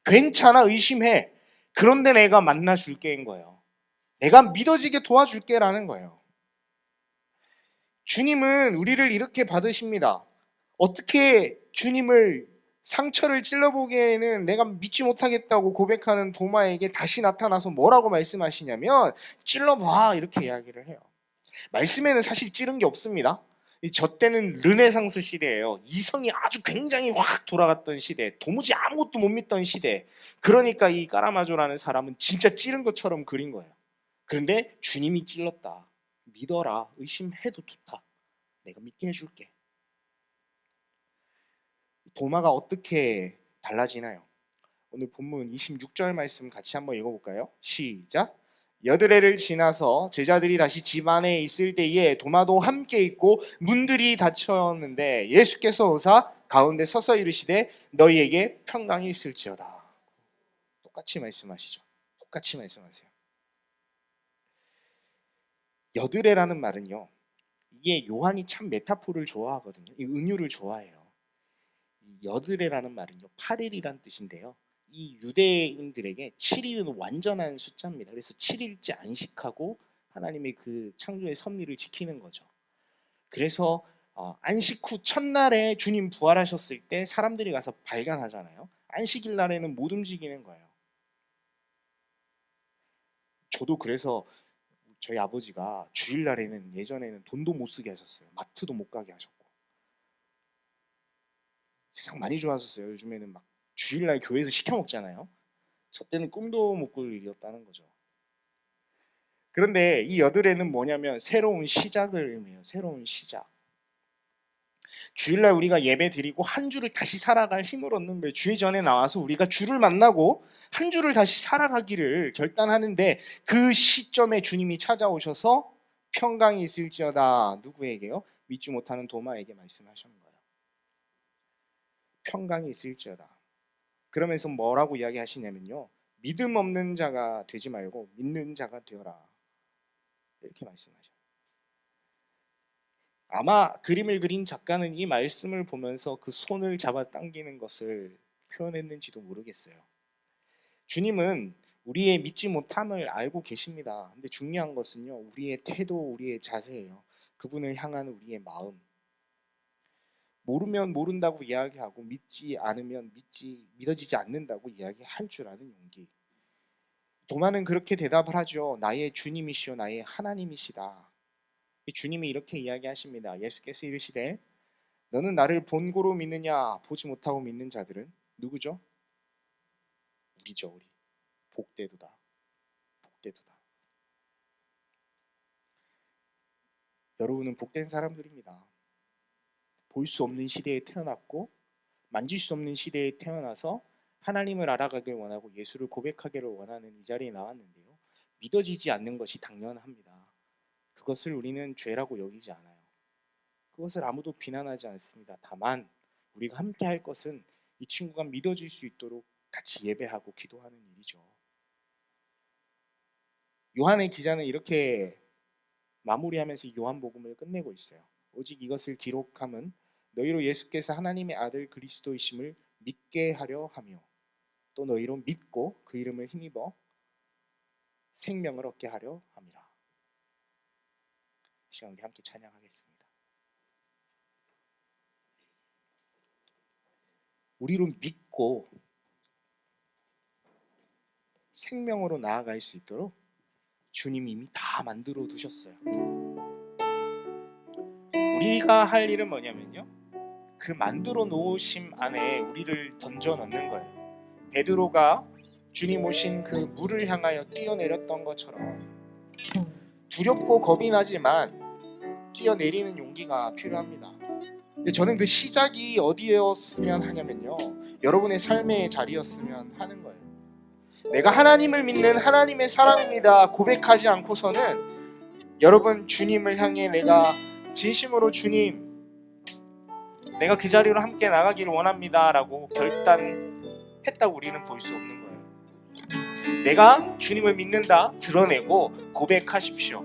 괜찮아. 의심해. 그런데 내가 만나줄게인 거예요. 내가 믿어지게 도와줄게라는 거예요. 주님은 우리를 이렇게 받으십니다. 어떻게 주님을 상처를 찔러보기에는 내가 믿지 못하겠다고 고백하는 도마에게 다시 나타나서 뭐라고 말씀하시냐면 찔러봐 이렇게 이야기를 해요. 말씀에는 사실 찌른 게 없습니다. 저 때는 르네상스 시대예요. 이성이 아주 굉장히 확 돌아갔던 시대, 도무지 아무것도 못 믿던 시대. 그러니까 이 까라마조라는 사람은 진짜 찌른 것처럼 그린 거예요. 그런데 주님이 찔렀다. 믿어라. 의심해도 좋다. 내가 믿게 해줄게. 도마가 어떻게 달라지나요? 오늘 본문 26절 말씀 같이 한번 읽어볼까요? 시작. 여드레를 지나서 제자들이 다시 집 안에 있을 때에 도마도 함께 있고 문들이 닫혔는데 예수께서 오사 가운데 서서 이르시되 너희에게 평강이 있을지어다. 똑같이 말씀하시죠. 똑같이 말씀하세요. 여드레라는 말은요, 이게 요한이 참 메타포를 좋아하거든요. 이 은유를 좋아해요. 여드레라는 말은요, 8일이란 뜻인데요, 이 유대인들에게 7일은 완전한 숫자입니다. 그래서 7일째 안식하고 하나님의 그 창조의 섭리를 지키는 거죠. 그래서 안식 후 첫날에 주님 부활하셨을 때 사람들이 가서 발견하잖아요. 안식일 날에는 못 움직이는 거예요. 저도 그래서 저희 아버지가 주일날에는 예전에는 돈도 못 쓰게 하셨어요. 마트도 못 가게 하셨고. 세상 많이 좋아졌어요. 요즘에는 막 주일날 교회에서 시켜 먹잖아요. 저 때는 꿈도 못 꿀 일이었다는 거죠. 그런데 이 여드레는 뭐냐면 새로운 시작을 의미해요. 새로운 시작. 주일날 우리가 예배 드리고 한 주를 다시 살아갈 힘을 얻는 거예요. 주일 전에 나와서 우리가 주를 만나고 한 주를 다시 살아가기를 결단하는데, 그 시점에 주님이 찾아오셔서 평강이 있을지어다. 누구에게요? 믿지 못하는 도마에게 말씀하시는 거예요. 평강이 있을지어다. 그러면서 뭐라고 이야기하시냐면요, 믿음 없는 자가 되지 말고 믿는 자가 되어라. 이렇게 말씀하셔요. 아마 그림을 그린 작가는 이 말씀을 보면서 그 손을 잡아당기는 것을 표현했는지도 모르겠어요. 주님은 우리의 믿지 못함을 알고 계십니다. 근데 중요한 것은요, 우리의 태도, 우리의 자세예요. 그분을 향한 우리의 마음. 모르면 모른다고 이야기하고 믿지 않으면 믿어지지 않는다고 이야기할 줄 아는 용기. 도마는 그렇게 대답을 하죠. 나의 주님이시오 나의 하나님이시다. 주님이 이렇게 이야기하십니다. 예수께서 이르시되 너는 나를 본고로 믿느냐? 보지 못하고 믿는 자들은 누구죠? 우리죠. 우리. 복되도다. 복되도다. 여러분은 복된 사람들입니다. 볼 수 없는 시대에 태어났고 만질 수 없는 시대에 태어나서 하나님을 알아가길 원하고 예수를 고백하기를 원하는 이 자리에 나왔는데요, 믿어지지 않는 것이 당연합니다. 그것을 우리는 죄라고 여기지 않아요. 그것을 아무도 비난하지 않습니다. 다만 우리가 함께 할 것은 이 친구가 믿어질 수 있도록 같이 예배하고 기도하는 일이죠. 요한의 기자는 이렇게 마무리하면서 요한복음을 끝내고 있어요. 오직 이것을 기록함은 너희로 예수께서 하나님의 아들 그리스도이심을 믿게 하려 하며 또 너희로 믿고 그 이름을 힘입어 생명을 얻게 하려 함이라. 이 시간 우리 함께 찬양하겠습니다. 우리로 믿고 생명으로 나아갈 수 있도록 주님이 이미 다 만들어 두셨어요. 우리가 할 일은 뭐냐면요, 그 만들어 놓으심 안에 우리를 던져 넣는 거예요. 베드로가 주님 오신 그 물을 향하여 뛰어내렸던 것처럼 두렵고 겁이 나지만 뛰어내리는 용기가 필요합니다. 근데 저는 그 시작이 어디였으면 하냐면요, 여러분의 삶의 자리였으면 하는 거예요. 내가 하나님을 믿는 하나님의 사람입니다 고백하지 않고서는 여러분 주님을 향해 내가 진심으로 주님 내가 그 자리로 함께 나가기를 원합니다 라고 결단했다고 우리는 볼 수 없는 거예요. 내가 주님을 믿는다 드러내고 고백하십시오.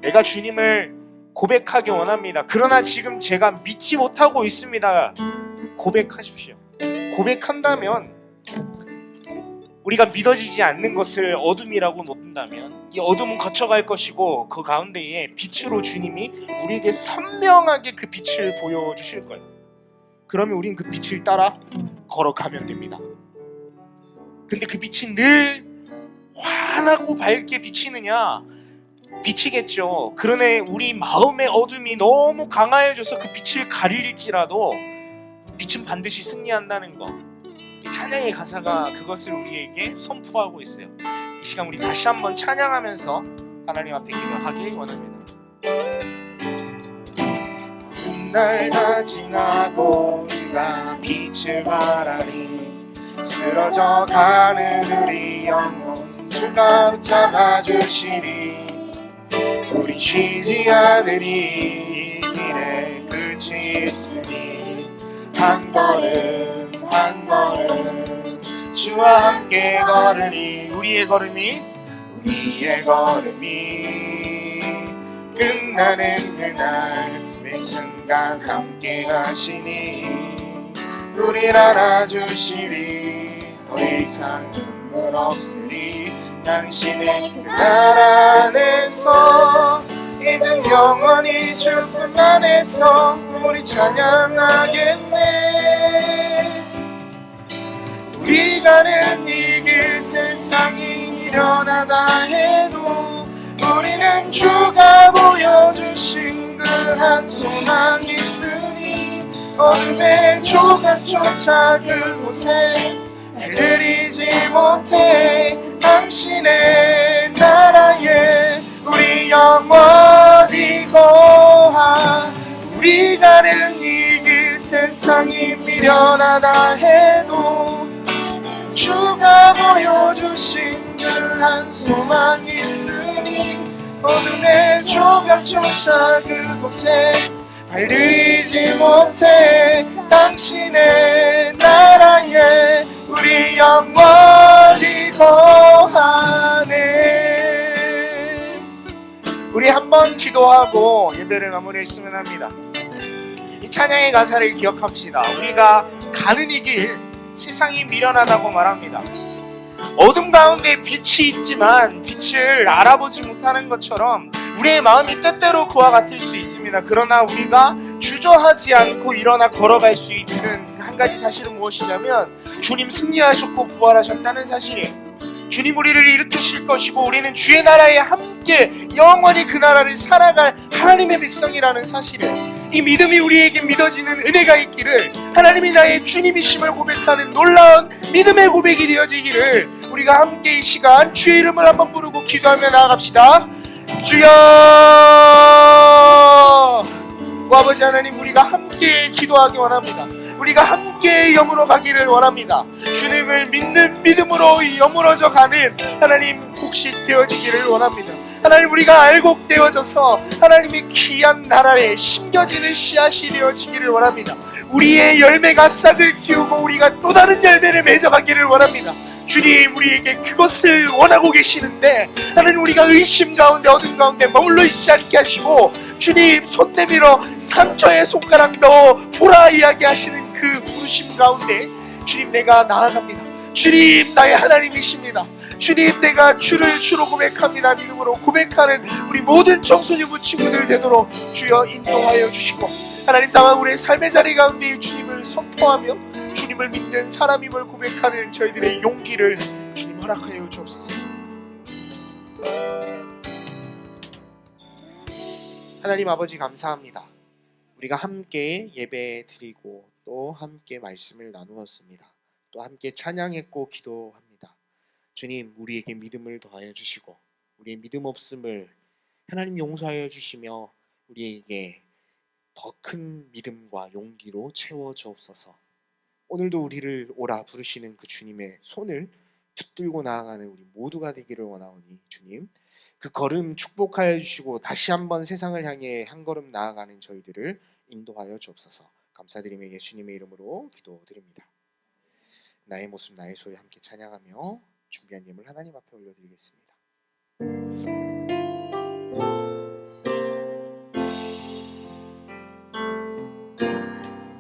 내가 주님을 고백하기 원합니다. 그러나 지금 제가 믿지 못하고 있습니다. 고백하십시오. 고백한다면, 우리가 믿어지지 않는 것을 어둠이라고 놓는다면 이 어둠은 거쳐갈 것이고 그 가운데에 빛으로 주님이 우리에게 선명하게 그 빛을 보여주실 거예요. 그러면 우린 그 빛을 따라 걸어가면 됩니다. 근데 그 빛이 늘 환하고 밝게 비치느냐, 빛이겠죠. 그러네 우리 마음의 어둠이 너무 강하여져서 그 빛을 가릴지라도 빛은 반드시 승리한다는 것. 이 찬양의 가사가 그것을 우리에게 선포하고 있어요. 이 시간 우리 다시 한번 찬양하면서 하나님 앞에 기도하기 원합니다. 날 다 지나고 주가 빛을 발하니 쓰러져 가는 우리 영혼 주가 붙잡아 주시니 우리 쉬지 않으니 길에 끝이 있으니 한 걸음 한 걸음 주와 함께 걸으니 우리의 걸음이 끝나는 그날 매 순간 함께 가시니 우릴 안아주시리 더 이상 눈물 없으리 당신의 그 나라 안에서 이젠 영원히 주품 안에서 우리 찬양하겠네. 우리 가는 이 길 세상이 미련하다 해도 우리는 주가 보여주신 그 한 소망이 있으니 어둠의 조각조차 그곳에 들이지 못해 당신의 나라에 우리 영원히 거하. 우리 가는 이 길 세상이 미련하다 해도 주가 보여주신 그 한 소망이 있으니 어둠의 조각조차 그곳에 발리지 못해 당신의 나라에 우리 영원히 거하네. 우리 한번 기도하고 예배를 마무리했으면 합니다. 이 찬양의 가사를 기억합시다. 우리가 가는 이 길 세상이 미련하다고 말합니다. 어둠 가운데 빛이 있지만 빛을 알아보지 못하는 것처럼 우리의 마음이 때때로 그와 같을 수 있습니다. 그러나 우리가 주저하지 않고 일어나 걸어갈 수 있는 한 가지 사실은 무엇이냐면 주님 승리하셨고 부활하셨다는 사실이에요. 주님 우리를 일으키실 것이고 우리는 주의 나라에 함께 영원히 그 나라를 살아갈 하나님의 백성이라는 사실이에요. 이 믿음이 우리에게 믿어지는 은혜가 있기를, 하나님이 나의 주님이심을 고백하는 놀라운 믿음의 고백이 되어지기를 우리가 함께 이 시간 주의 이름을 한번 부르고 기도하며 나아갑시다. 주여! 아버지 하나님, 우리가 함께 기도하기 원합니다. 우리가 함께 영으로 가기를 원합니다. 주님을 믿는 믿음으로 여물어져 가는 하나님 곡식 되어지기를 원합니다. 하나님, 우리가 알곡되어져서 하나님의 귀한 나라에 심겨지는 씨앗이 되어지기를 원합니다. 우리의 열매가 싹을 틔우고 우리가 또 다른 열매를 맺어가기를 원합니다. 주님, 우리에게 그것을 원하고 계시는데 하나님, 우리가 의심 가운데 어둠 가운데 머물러 있지 않게 하시고 주님, 손 내밀어 상처에 손가락 넣어 보라 이야기하시는 그 부르심 가운데 주님, 내가 나아갑니다. 주님, 나의 하나님이십니다. 주님, 내가 주를 주로 고백합니다. 믿음으로 고백하는 우리 모든 청소년부 친구들 되도록 주여 인도하여 주시고, 하나님, 다만 우리의 삶의 자리 가운데 주님을 선포하며 주님을 믿는 사람임을 고백하는 저희들의 용기를 주님 허락하여 주옵소서. 하나님 아버지, 감사합니다. 우리가 함께 예배 드리고 또 함께 말씀을 나누었습니다. 또 함께 찬양했고 기도합니다. 주님, 우리에게 믿음을 더하여 주시고 우리의 믿음 없음을 하나님 용서하여 주시며 우리에게 더 큰 믿음과 용기로 채워 주옵소서. 오늘도 우리를 오라 부르시는 그 주님의 손을 붙들고 나아가는 우리 모두가 되기를 원하오니 주님, 그 걸음 축복하여 주시고 다시 한번 세상을 향해 한 걸음 나아가는 저희들을 인도하여 주옵소서. 감사드리며 예수님의 이름으로 기도드립니다. 나의 모습 나의 소리 함께 찬양하며 준비한 예물 하나님 앞에 올려드리겠습니다.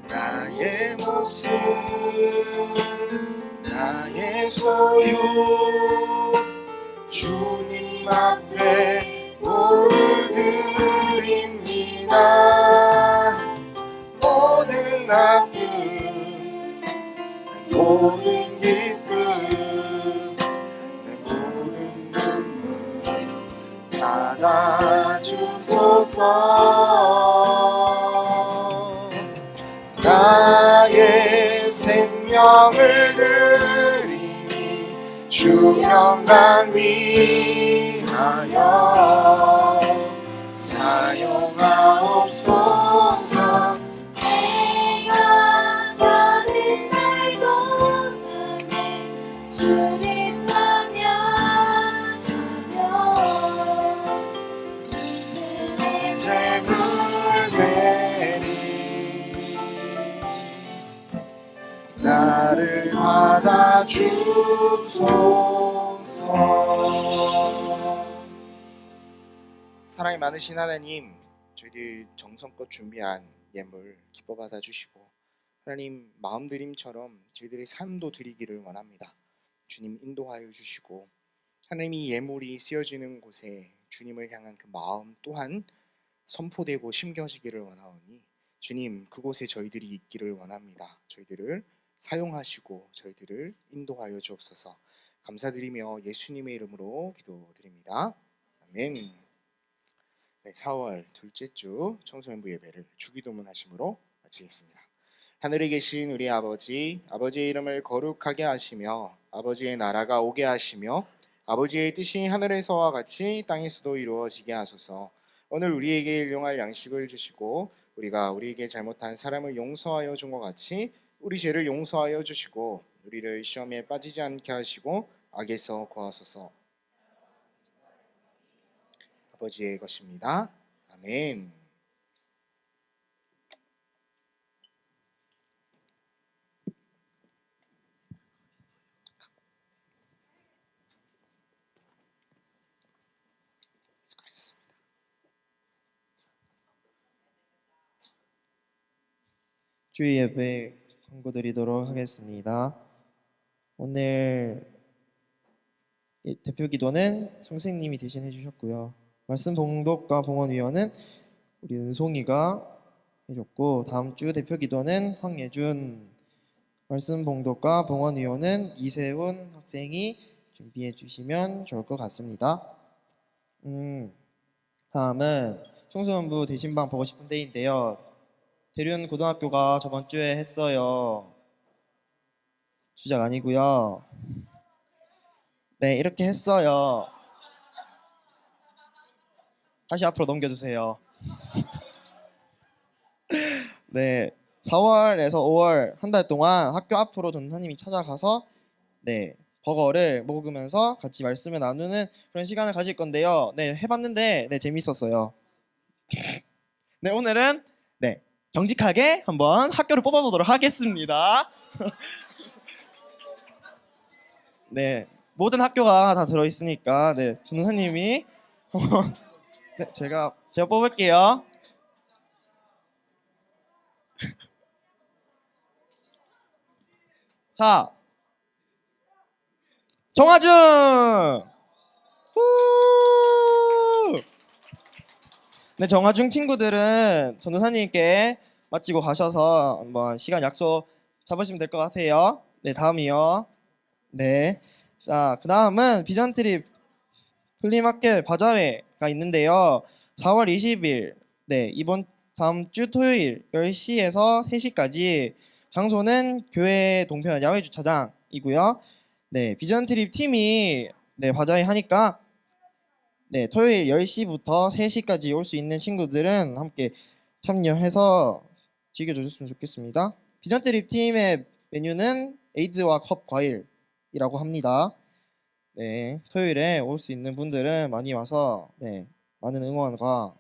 나의 모습 나의 소유 주님 앞에 모두 드립니다. 모든 아픔, 모든 기쁨, 내 모든 눈물 다 주소서. 나의 생명을 드리니 주 영광 위하여 사용하옵소서. 내가 사는 날 동안에 주를 찬양하며 내 재물 되니 나를 받아 주소서. 사랑이 많으신 하나님, 저희들 정성껏 준비한 예물 기뻐 받아 주시고 하나님 마음드림처럼 저희들의 삶도 드리기를 원합니다. 주님 인도하여 주시고 하나님 이 예물이 쓰여지는 곳에 주님을 향한 그 마음 또한 선포되고 심겨지기를 원하오니 주님 그곳에 저희들이 있기를 원합니다. 저희들을 사용하시고 저희들을 인도하여 주옵소서. 감사드리며 예수님의 이름으로 기도드립니다. 아멘. 네, 4월 둘째 주 청소년부 예배를 주기도문 하심으로 마치겠습니다. 하늘에 계신 우리 아버지, 아버지의 이름을 거룩하게 하시며 아버지의 나라가 오게 하시며 아버지의 뜻이 하늘에서와 같이 땅에서도 이루어지게 하소서. 오늘 우리에게 일용할 양식을 주시고 우리가 우리에게 잘못한 사람을 용서하여 준 것 같이 우리 죄를 용서하여 주시고 우리를 시험에 빠지지 않게 하시고 악에서 구하소서. 아버지의 것입니다. 아멘. 주의 예배 권고 드리도록 하겠습니다. 오늘 대표 기도는 선생님이 대신해 주셨고요. 말씀 봉독과 봉헌위원은 우리 은송이가 해줬고 다음 주 대표 기도는 황예준, 말씀 봉독과 봉헌위원은 이세훈 학생이 준비해 주시면 좋을 것 같습니다. 다음은 청소년부 대신방 보고 싶은 데이인데요. 대륜 고등학교가 저번 주에 했어요. 주작 아니고요. 네, 이렇게 했어요. 다시 앞으로 넘겨주세요. 네, 4월에서 5월 한 달 동안 학교 앞으로 전사님이 찾아가서 네, 버거를 먹으면서 같이 말씀을 나누는 그런 시간을 가질 건데요. 네, 해봤는데 네, 재밌었어요. 네, 오늘은 네, 정직하게 한번 학교를 뽑아보도록 하겠습니다. 네, 모든 학교가 다 들어있으니까 네, 전사님이 네, 제가 뽑을게요. 자, 정하준. 후! 네, 정하중 친구들은 전도사님께 마치고 가셔서 한번 시간 약속 잡으시면 될 것 같아요. 네, 다음이요. 네, 자, 그 다음은 비전 트립 플리마켓 바자회가 있는데요. 4월 20일, 네, 다음 주 토요일 10시에서 3시까지 장소는 교회 동편 야외 주차장이고요. 네, 비전 트립 팀이 네, 바자회 하니까 네, 토요일 10시부터 3시까지 올 수 있는 친구들은 함께 참여해서 즐겨주셨으면 좋겠습니다. 비전 트립 팀의 메뉴는 에이드와 컵 과일이라고 합니다. 네, 토요일에 올 수 있는 분들은 많이 와서 네, 많은 응원과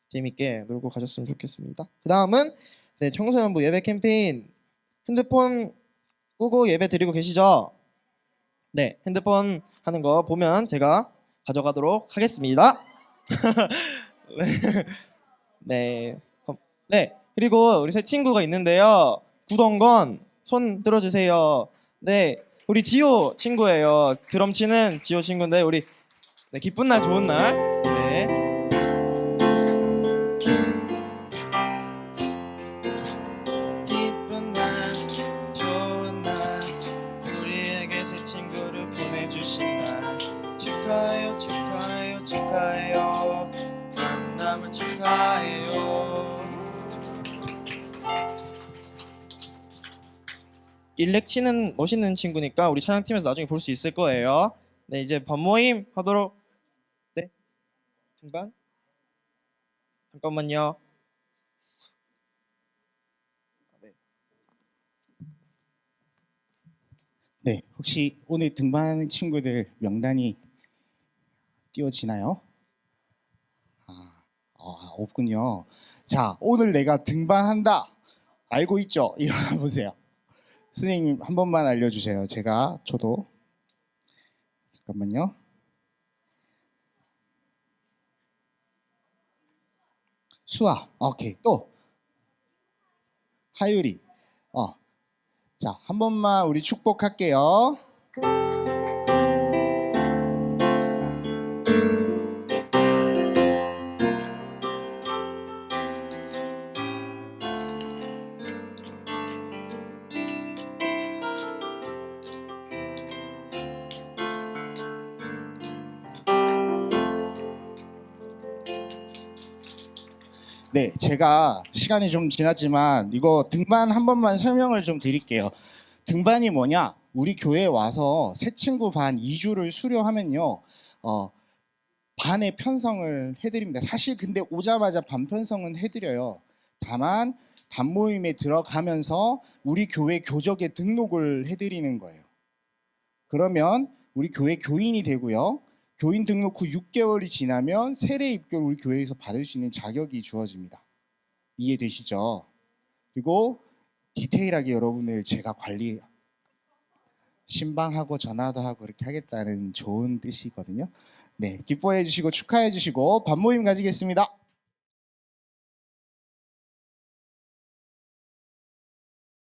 재밌게 놀고 가셨으면 좋겠습니다. 그 다음은 네, 청소년부 예배 캠페인 핸드폰 끄고 예배 드리고 계시죠? 네, 핸드폰 하는 거 보면 제가 가져가도록 하겠습니다. 네. 네, 그리고 우리 새 친구가 있는데요. 구동건 손 들어주세요. 네, 우리 지호 친구예요. 드럼 치는 지호 친구인데 우리 네, 기쁜 날 좋은 날. 네. 기쁜 날 좋은 날 우리에게 새 친구를 보내주신 날 축하해요 축하해요 축하해요 일렉 치는 멋있는 친구니까 우리 찬양팀에서 나중에 볼 수 있을 거예요. 네, 이제 반모임 하도록. 네, 등반. 잠깐만요. 네, 혹시 오늘 등반하는 친구들 명단이 띄워지나요? 없군요. 자, 오늘 내가 등반한다. 알고 있죠? 일어나 보세요. 선생님 한 번만 알려주세요. 저도 잠깐만요. 수아, 오케이. 또 하율이. 자, 한 번만 우리 축복할게요. 네, 제가 시간이 좀 지났지만 이거 등반 한 번만 설명을 좀 드릴게요. 등반이 뭐냐? 우리 교회에 와서 새 친구 반 2주를 수료하면요. 반의 편성을 해드립니다. 사실 근데 오자마자 반 편성은 해드려요. 다만 반 모임에 들어가면서 우리 교회 교적에 등록을 해드리는 거예요. 그러면 우리 교회 교인이 되고요. 교인 등록 후 6개월이 지나면 세례 입교를 우리 교회에서 받을 수 있는 자격이 주어집니다. 이해되시죠? 그리고 디테일하게 여러분을 제가 신방하고 전화도 하고 그렇게 하겠다는 좋은 뜻이거든요. 네, 기뻐해 주시고 축하해 주시고 반모임 가지겠습니다.